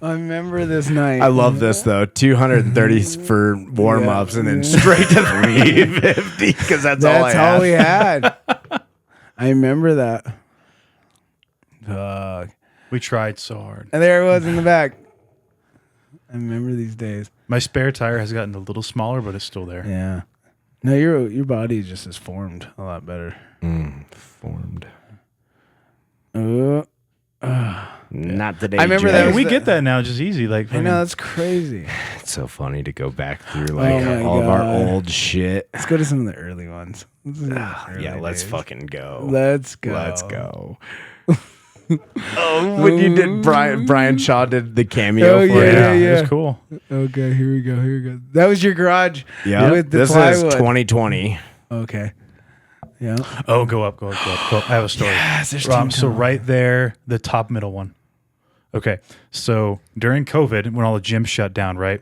I remember this night. I love this though. 230 for warm ups and then straight to 350 because that's all I That's all we had. had. I remember that. Fuck. We tried so hard. And there it was in the back. I remember these days. My spare tire has gotten a little smaller, but it's still there. Yeah. No, your body just is formed a lot better. Formed. Not today. I remember Jay. that Hey, was we the- get that now just easy. Like I know, that's crazy. It's so funny to go back through my all of our God. old shit. Let's go to some of the early ones. Yeah, let's fucking go. Let's go. Let's go. Oh, when you did Brian Shaw did the cameo Oh, for yeah, you. yeah. It was cool. Okay, here we go. That was your garage. Yeah, with the this plywood. is 2020. Okay. Yeah. Oh, go up. I have a story. Yes, there's So right there, the top middle one. Okay, so during COVID, when all the gyms shut down, right?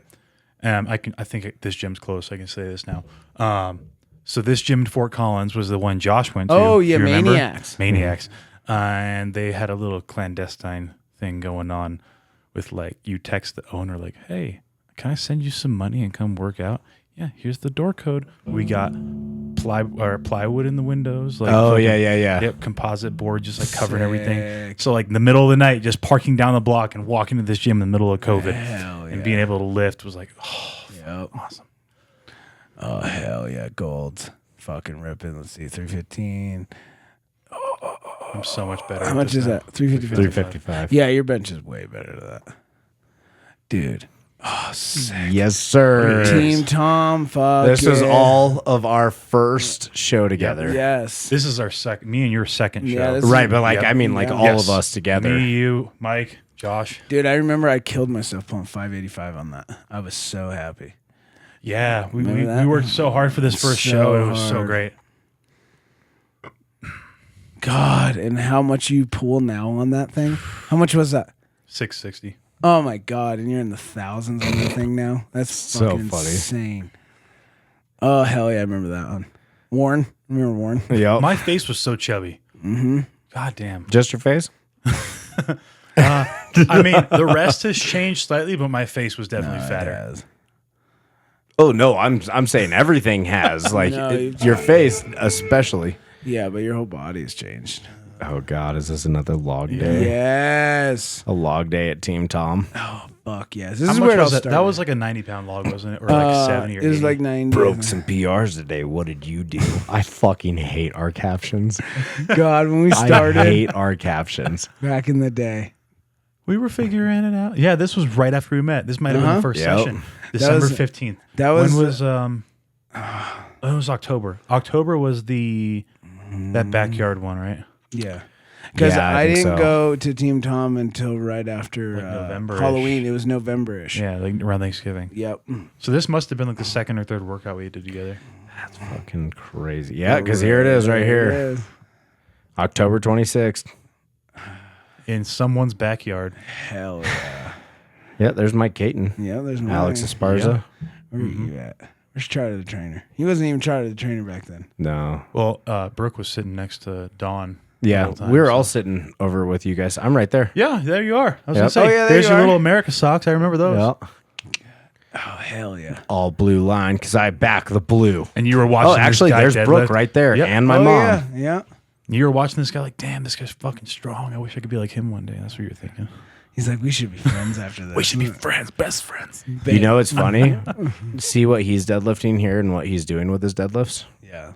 I think this gym's closed. So I can say this now. So this gym in Fort Collins was the one Josh went to. Oh, yeah, Do you remember? Maniacs. And they had a little clandestine thing going on with like you text the owner like, "Hey, can I send you some money and come work out?" Yeah, here's the door code. We got plywood in the windows. Like Oh, fucking- yeah. Yep, composite board just like covering everything. Sick. So like in the middle of the night, just parking down the block and walking to this gym in the middle of COVID Hell and yeah. being able to lift was like, oh, Yep. awesome. Oh, hell yeah. Gold. Fucking ripping. Let's see. 315. I'm so much better. How at much this is now. that? 355. 355. Yeah, your bench is way better than that. Dude. Oh, sick. Yes, sir. Team Tom. Fuck This is yeah. all of our first show together. Yes. This is our second, me and your second Yeah, show. this is- Right, but like, Yep. I mean, like Yeah. all Yes. of us together. Me, you, Mike, Josh. Dude, I remember I killed myself pulling 585 on that. I was so happy. Yeah, we Remember that? worked so hard for this first So show. It was so hard. great. God, and how much you pull now on that thing? How much was that? 660. Oh my God, and you're in the thousands on the thing now? That's So fucking funny. insane. Oh, hell yeah, I remember that one. Warren? Remember Warren? Yep. My face was so chubby. Mm-hmm. God damn. Just your face? I mean, the rest has changed slightly, but my face was definitely fatter. Yes. Oh no, I'm saying everything has like No, your face especially. Yeah, but your whole body has changed. Oh God, is this another log day? Yes. A log day at Team Tom. Oh, fuck yes. This How is much where it all was that? started. That was like a 90-pound log, wasn't it? Or like 70 or It was 80? like 90. Broke some PRs today. What did you do? I fucking hate our captions. God, when we I started hate our captions. back in the day. We were figuring it out. Yeah, this was right after we met. This might have been the first Yep. session. December was- 15th. that was- when was it was October. October was that backyard one, right? Yeah. Because Yeah, I I think didn't so. go to Team Tom until right after November-ish. Halloween. It was November-ish. Yeah, like around Thanksgiving. Yep. So this must have been like the second or third workout we did together. Fucking crazy. Yeah, because here it is right here. Yes. October 26th. In someone's backyard. Hell yeah. Yeah, there's Mike Caton. Yeah, there's no Alex way. Esparza. Where are you at? Where's Charlie the trainer? He wasn't even Charlie the trainer back then. No. Well, Brooke was sitting next to Dawn. Yeah, the whole time, we were so- all sitting over with you guys. I'm right there. Yeah, there you are. I was Yep. gonna say, Oh, yeah, there there's you your are. little America socks. I remember those. Yeah. Oh, hell yeah. All blue line because I back the blue. And you were watching. Oh, actually, this guy there's Brooke deadlift. right there Yep. and my oh, mom. Yeah, yeah. You were watching this guy like, damn, this guy's fucking strong. I wish I could be like him one day. That's what you're thinking. He's like, we should be friends after this. We should be friends, best friends. You know, it's funny. See what he's deadlifting here and what he's doing with his deadlifts. Yeah.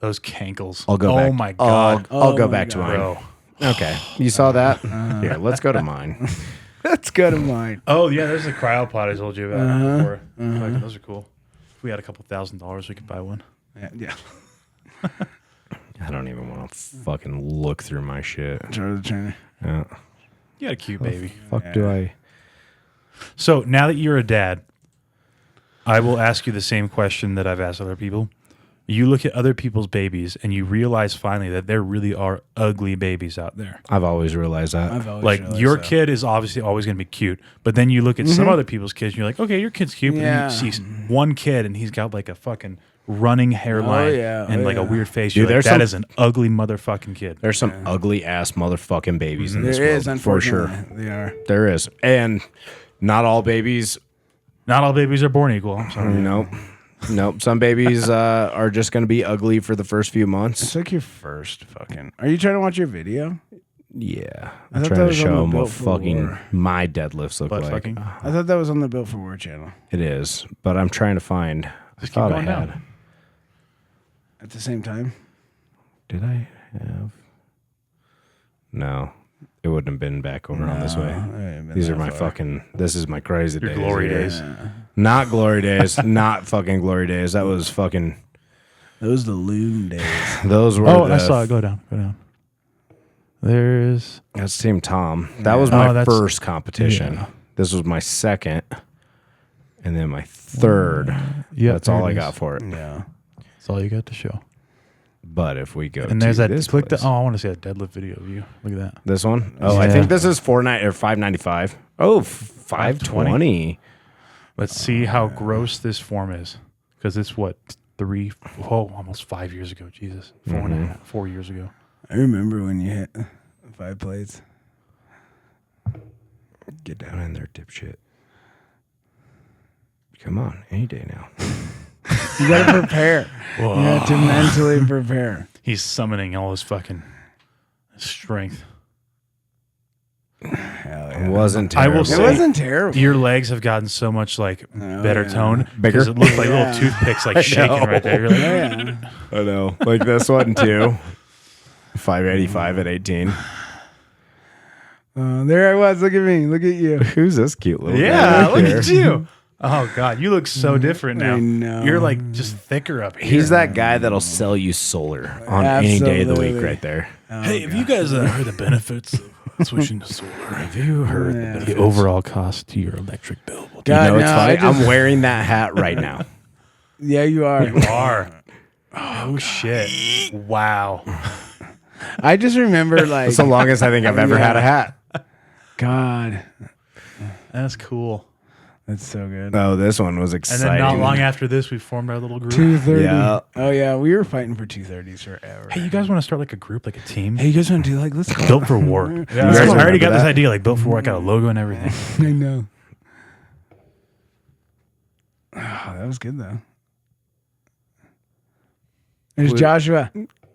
Those cankles. I'll go oh back. my god, I'll Oh go my back to God. mine. bro. Okay, you saw that? Yeah, let's go to mine. Let's go to mine. Oh yeah, there's the cryopod I told you about before. Fucking, those are cool. If we had a couple $1,000s, we could buy one. Yeah. I don't even want to fucking look through my shit. Charlie Turner. Yeah. You got a cute baby. Fuck do I? So now that you're a dad, I will ask you the same question that I've asked other people. You look at other people's babies and you realize finally that there really are ugly babies out there. I've always realized that. I've always Like realized your that. kid is obviously always going to be cute, but then you look at some other people's kids and you're like, okay, your kid's cute, but Yeah. then you see one kid and he's got like a fucking running hairline and like a weird face. Dude, You're like, there's that some- is an ugly motherfucking kid. There's some ugly ass motherfucking babies in this There world, is, for sure. unfortunately. They are. There is, and not all babies. Not all babies are born equal. I'm sorry. Nope. Some babies are just going to be ugly for the first few months. It's like your first fucking. Are you trying to watch your video? Yeah, I I'm thought trying that to was on show the them what Built for fucking War. my deadlifts look Butt like. fucking. I thought that was on the Built for War channel. It is, but I'm trying to find. I Just keep thought I going had. down. At the same time. Did I have? No, it wouldn't have been back over on this way. These are my fucking. This is my crazy Your days. glory here. days. Not glory days. Not fucking glory days. That was fucking. Those the loon days. Those were. Oh, the, I saw it. Go down. Go down. There's. That's Team Tom. That was my that's- first competition. yeah. This was my second, and then my third. Yeah, That's all there I it got is. for it. Yeah. That's all you got to show. But if we go And there's to that. this Click place, the. Oh, I want to see a deadlift video of you. Look at that. this one. Oh, I Yeah. think this is $5.95. Oh, $5.20. Let's see how gross this form is, because it's what almost 5 years ago. Jesus, 4 years ago. I remember when you hit 5 plates. Get down in there, dipshit. Come on, any day now. You got to prepare. You got to mentally prepare. He's summoning all his fucking strength. Hell It wasn't I terrible. will It say- wasn't terrible. Your legs have gotten so much like better yeah. tone, Bigger? because it looked like Yeah. little toothpicks like shaking right there. You're like, Yeah. I know. Like this one, too. 585 at 18. There I was. Look at me. Look at you. Who's this cute little yeah, guy? look here? at you. Oh God, you look so different now. I know. You're like just thicker up here. He's that guy that'll sell you solar on any day of the week Absolutely. right there. Hey, have you guys heard the benefits of switching to solar? Have you heard Yeah. the overall cost to your electric bill? will God, You know, it's no, funny. I just- I'm wearing that hat right now. Yeah, you are. You are. Oh shit! Wow. I just remember like That's the longest I think I've ever had a hat. God, That's cool. that's so good. Oh, this one was And exciting. then not long after this, we formed our little group. 230. Yeah. Oh yeah, we were fighting for 230s forever. Hey, you guys want to start like a group, like a team? Hey, you guys want to do like let's go? Built for War. You I guys already remember got this that? idea, like Built for War. I got a logo and everything. I know. Oh, that was good though. There's Joshua.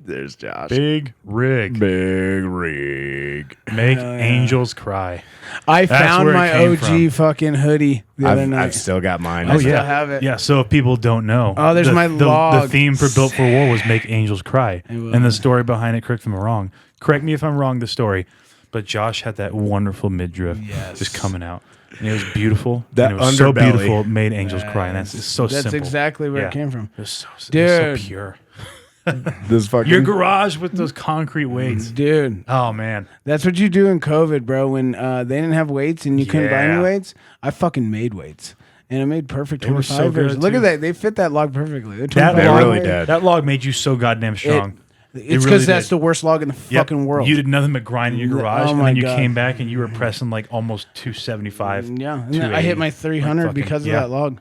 There's Josh. Big rig. Big rig. Make Hell yeah. angels cry. I That's found where it my came OG from. fucking hoodie the other I've night. still got mine. I Oh still yeah, have it. Yeah. So if people don't know, Oh, there's my the log. theme for Built for War was make angels cry, It was. and the story behind it. Correct me if I'm wrong. Correct me if I'm wrong. The story, but Josh had that wonderful midriff Yes. just coming out, and it was beautiful. That and it was so underbelly. beautiful. It made angels cry, and that's it's so That's simple. exactly where Yeah. it came from. It was so, it was Dude. so pure. This fucking. Your garage with those concrete weights. Dude, Oh man, that's what you do in COVID, bro. When they didn't have weights and you couldn't buy any Yeah. weights, I fucking made weights. And it made perfect They were 25ers. so good, Look too. at that. They fit that log perfectly. The that 25 log, really weight. did. That log made you so goddamn strong. It's really because that's did. the worst log in the Yep. fucking world. You did nothing but grind in your garage, Oh and my then you God. came back and you were pressing like almost 275. Yeah, and then I hit my 300 Like fucking- because of yeah. that log.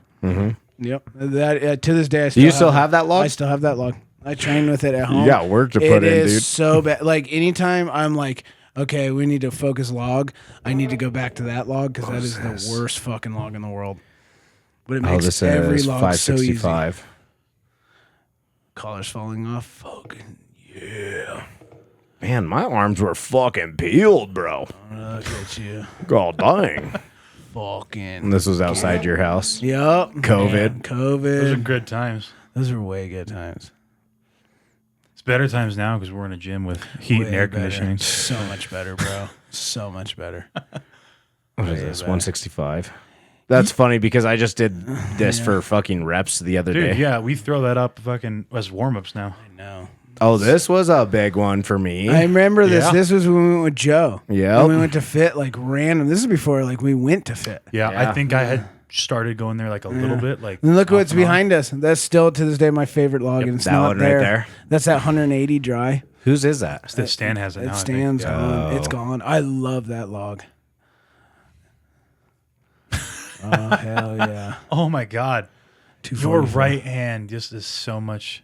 Yep. That to this day, I still Do you still have that log? I still have that log. I train with it at home. You got work to put It in, is dude. so bad. Like anytime I'm like, okay, we need to focus log. I need to go back to that log because that is the worst fucking log in the world. But it Oh, makes this every is log so easy. 565. Collar's falling off. Fucking yeah. Man, my arms were fucking peeled, bro. Look at you. God dang. Fucking. And this was outside your house. Yep. COVID. Man, COVID. Those are good times. Those are way good times. better times now because we're in a gym with heat and Way air better. conditioning. So much better, bro. So much better. What is this? 165. That's funny because I just did this for fucking reps the other Dude, day. yeah, we throw that up fucking as warm-ups now. I know. Oh, this was a big one for me. I remember this. Yeah. This was when we went with Joe. Yep. And we went to Fit like random. This is before like we went to Fit. Yeah, Yeah. I think I had started going there like a little bit. Like, And look off what's and on. behind us. That's still to this day my favorite log, and it's that not one right there. there. That's that 180 dry. Whose is that? That Stan has it now. It I think. stands gone. It's Oh. gone. I love that log. Oh hell yeah! Oh my God. Your 244. right hand just is so much.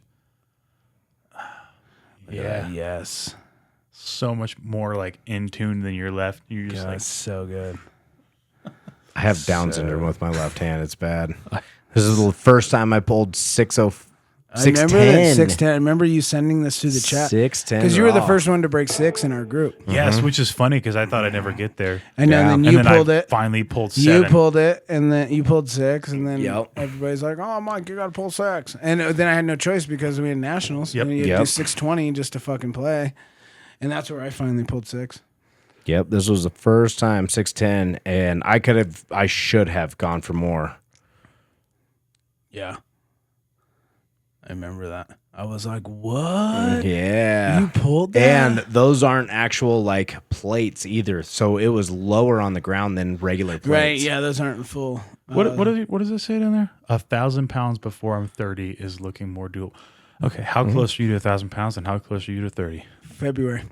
Yeah. Yes. So much more like in tune than your left. You're just God, like, it's so good. I have Down syndrome with my left hand. It's bad. This is the first time I pulled 610. I remember that 610. I remember you sending this to the chat 610 because you were the raw. first one to break 6 in our group. yes, which is funny because I thought I'd never get there. And Yeah. then And you then pulled I it. finally pulled You 7. pulled it, and then you pulled 6, and then Yep. everybody's like, "Oh, Mike, you got to pull 6." And then I had no choice because we had nationals. Yep. And you had to Yep. do 620 just to fucking play, and that's where I finally pulled 6. Yep, this was the first time 610, and I should have gone for more. Yeah, I remember that. I was like, "What? Yeah. You pulled that?" And those aren't actual like plates either, so it was lower on the ground than regular plates. right, yeah, those aren't full. What does it say down there? 1,000 pounds before I'm 30 is looking more doable. Okay, how close are you to 1,000 pounds, and how close are you to 30? February.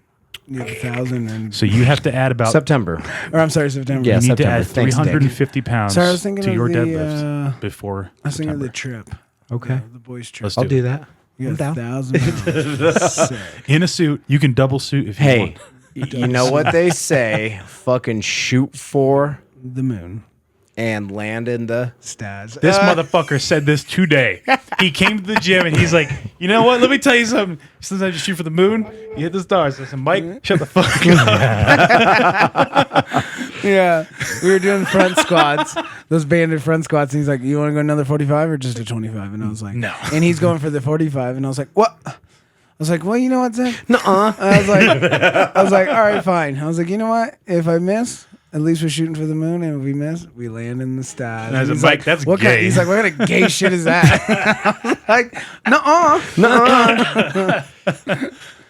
You have 1,000 and So you have to add about. September. or I'm sorry, September. Yeah, you need September. to add Thanks, Dick. 350 pounds Sorry, I was thinking to of your the, deadlift before. I was thinking of September. the trip. Okay. The boys' trip. Let's I'll do do it. that. You I'm got down. 1,000 pounds. Sick. In a suit. You can double suit if you Hey, want. you know what they say? Fucking shoot for The moon. and land in the. Stats. This motherfucker said this today. He came to the gym and he's like, you know what? Let me tell you something. Sometimes you shoot for the moon, you hit the stars. I said, Mike, shut the fuck up. Yeah. We were doing front squats, those banded front squats. And he's like, you want to go another 45 or just a 25? And I was like, No. And he's going for the 45. And I was like, what? I was like, well, you know what, Zach? Nuh-uh. I was like, all right, fine. I was like, you know what? If I miss, at least we're shooting for the moon, and if we miss, we land in the stars. And I was He's like, Mike, that's what gay. Kind, he's like, what kind of gay shit is that? I was like, nuh-uh.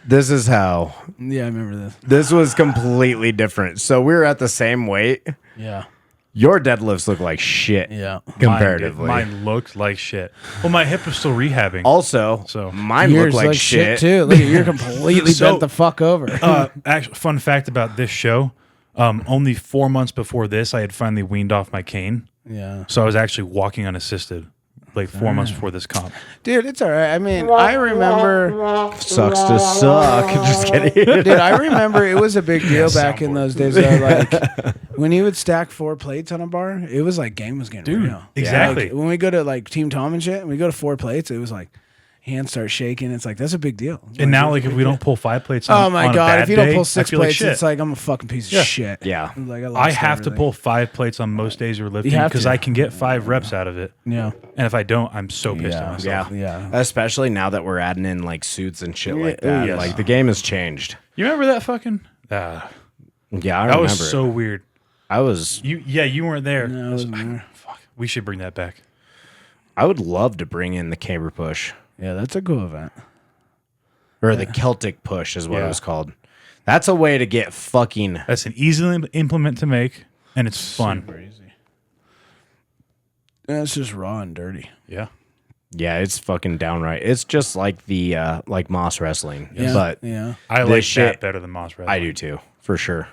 This is how. Yeah, I remember this. This was completely different. So we were at the same weight. Yeah. Your deadlifts look like shit. Yeah. Comparatively. Mine looked like shit. Well, my hip was still rehabbing. Also, So- mine Yours look like shit. too. Look, you're completely So- bent the fuck over. Actually, fun fact about this show. Only 4 months before this, I had finally weaned off my cane. Yeah. So I was actually walking unassisted like 4 months before this comp. Dude, it's all right. I mean, I remember, Sucks to suck. Just kidding. dude, I remember it was a big deal back in those days. Though, like, when you would stack 4 plates on a bar, it was like game was getting Dude, real. exactly. Like, when we go to like Team Tom and shit, and we go to 4 plates, it was like hands start shaking. It's like, that's a big deal. And now, like, if we don't pull 5 plates on, oh my on a God, bad if you don't day, pull I 6 feel like plates, shit. it's like I'm a fucking piece Yeah. of shit. Yeah. Like, I lost have to everything. pull 5 plates on most days we're lifting have because to. I can get 5 reps out of it. Yeah. And if I don't, I'm so pissed at Yeah. myself. Yeah. Yeah. Especially now that we're adding in like suits and shit like Yeah, that. yes. Like the game has changed. You remember that fucking? Yeah, I That remember. was so weird. I was. You weren't there. No, I wasn't there. Fuck. We should bring that back. I would love to bring in the camber push Yeah, that's a cool event. or the Celtic push is what it Yeah. was called. That's a way to get fucking. That's an easy implement to make, and it's fun. Super easy. Yeah, it's just raw and dirty. Yeah. Yeah, it's fucking downright. It's just like the like Moss wrestling, Yeah. but Yeah. I This like shit- that better than Moss Wrestling. I do too, for sure.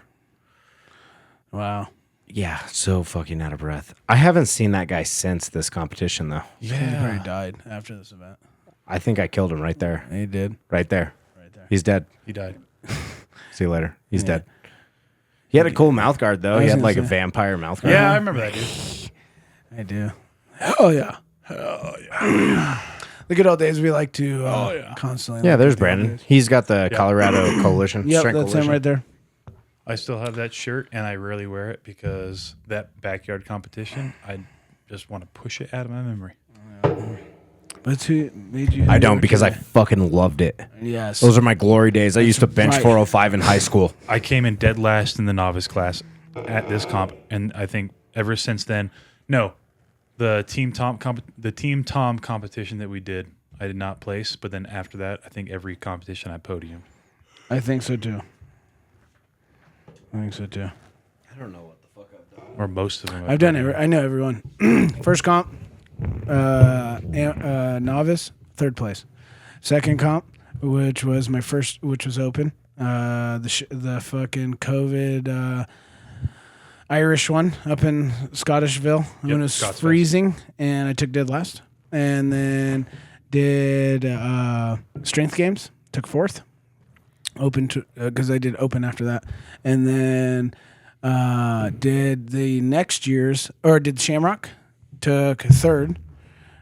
Wow. Yeah, so fucking out of breath. I haven't seen that guy since this competition though. He probably died after this event. I think I killed him right there. He did. Right there. Right there. He's dead. He died. See you later. He's Yeah. dead. He had a cool mouth guard though. I He was had gonna like a say. vampire mouth guard. Yeah, I remember that, dude. I do. Oh yeah. Oh yeah. The good old days we like to constantly. Yeah, look there's at the old Brandon. days. He's got the Colorado Coalition. Yep, Strength that's Coalition. him right there. I still have that shirt, and I rarely wear it because that backyard competition, I just want to push it out of my memory. But who made you? I don't because I fucking loved it. Yes. Those are my glory days. I used to bench right. 405 in high school. I came in dead last in the novice class at this comp, and I think ever since then, the team Tom competition that we did, I did not place. But then after that, I think every competition I podiumed. I think so too. I I don't know what the fuck I've done. Or most of them. I've done it. I know everyone. First comp, novice, third place. Second comp, which was my first, which was open. The fucking COVID Irish one up in Scottishville when it was Scott's freezing, and I took dead last. And then did strength games, took fourth. Open to because I did open after that, and then did the next year's or did Shamrock, took third,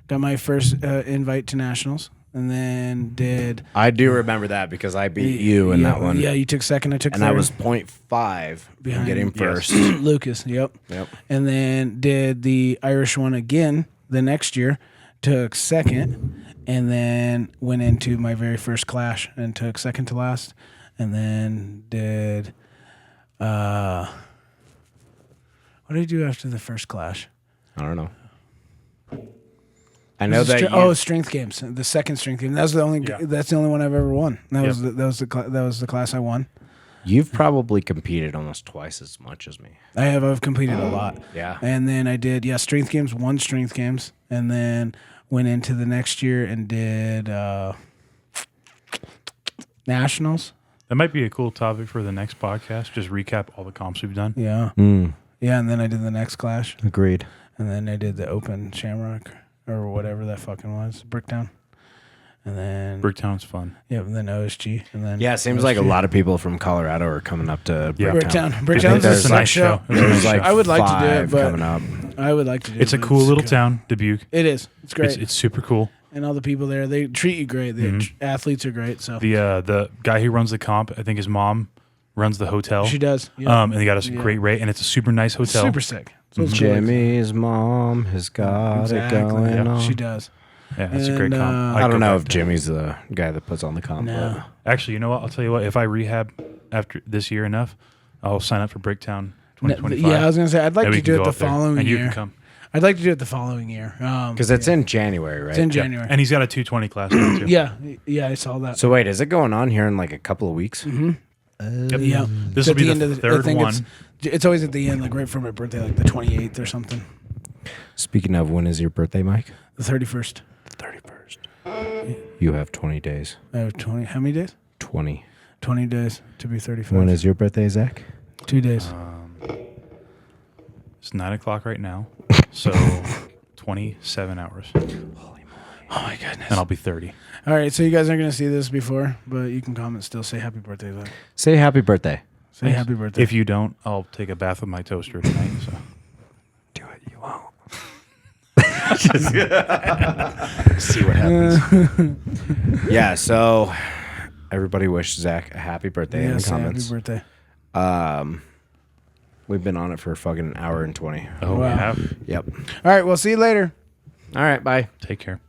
got my first invite to nationals, and then did I do remember that because I beat you in that one. Yeah, you took second, I took And third. I was 0.5 Behind- getting yes. first. Lucas, yep. Yep. And then did the Irish one again the next year, took second, and then went into my very first clash and took second to last, and then did what did I do after the first clash? I don't know. I know that Strength games. The second strength game. That was the only. Yeah. That's the only one I've ever won. That Yep. was the class I won. you've probably competed almost twice as much as me. I've completed a lot. Yeah. And then I did strength games, won strength games, and then went into the next year and did nationals. That might be a cool topic for the next podcast. Just recap all the comps we've done. Yeah. Mm, Yeah, and then I did the next clash, agreed. and then I did the open Shamrock or whatever that fucking was, Bricktown, and then Bricktown's fun. and then OSG, and then Yeah, it seems like a lot of people from Colorado are coming up to Yeah. Bricktown. Bricktown's there's a a nice nice show. show. There's like I would like to do it, 5 but coming up. I would like to do it. It's a but cool little good. town, Dubuque. It is. It's great, It's super cool. and all the people there, they treat you great. The athletes are great. So The guy who runs the comp, I think his mom runs the hotel. she does. Yeah. And they got us a great rate, and it's a super nice hotel. Super sick. So it's cool. Jimmy's mom has got it going Yeah. on. She does. Yeah, it's a great And, comp. I I'd don't go know back if Jimmy's the guy that puts on the comp. No. Actually, you know what? I'll tell you what. If I rehab after this year enough, I'll sign up for Bricktown 2025. Yeah, I was gonna say I'd like And we to can do go it the up there, following and you year. can come. I'd like to do it the following year. Because it's in January, right? It's in Yeah. January. And he's got a 220 class now too. Yeah, I saw that. So wait, is it going on here in like a couple of weeks? Yep. Yeah, This It's will at be the the end of I third think one. It's always at the end, like right for my birthday, like the 28th or something. Speaking of, when is your birthday, Mike? The 31st. 31st. You have 20 days. I have 20. How many days? 20. 20 days to be 35. When is your birthday, Zach? 2 days. It's 9:00 right now, so 27 hours, Oh my goodness. and I'll be 30. All right, so you guys aren't gonna see this before, but you can comment still. Say happy birthday, Zach. Say happy birthday. Say Thanks. happy birthday. If you don't, I'll take a bath with my toaster tonight. So Do it. You won't. See what happens. Yeah, so everybody wish Zach a happy birthday in yeah, the say comments. happy birthday. We've been on it for a fucking hour and 20. we Wow. have. Yep. All right, we'll see you later. All right, bye. Take care.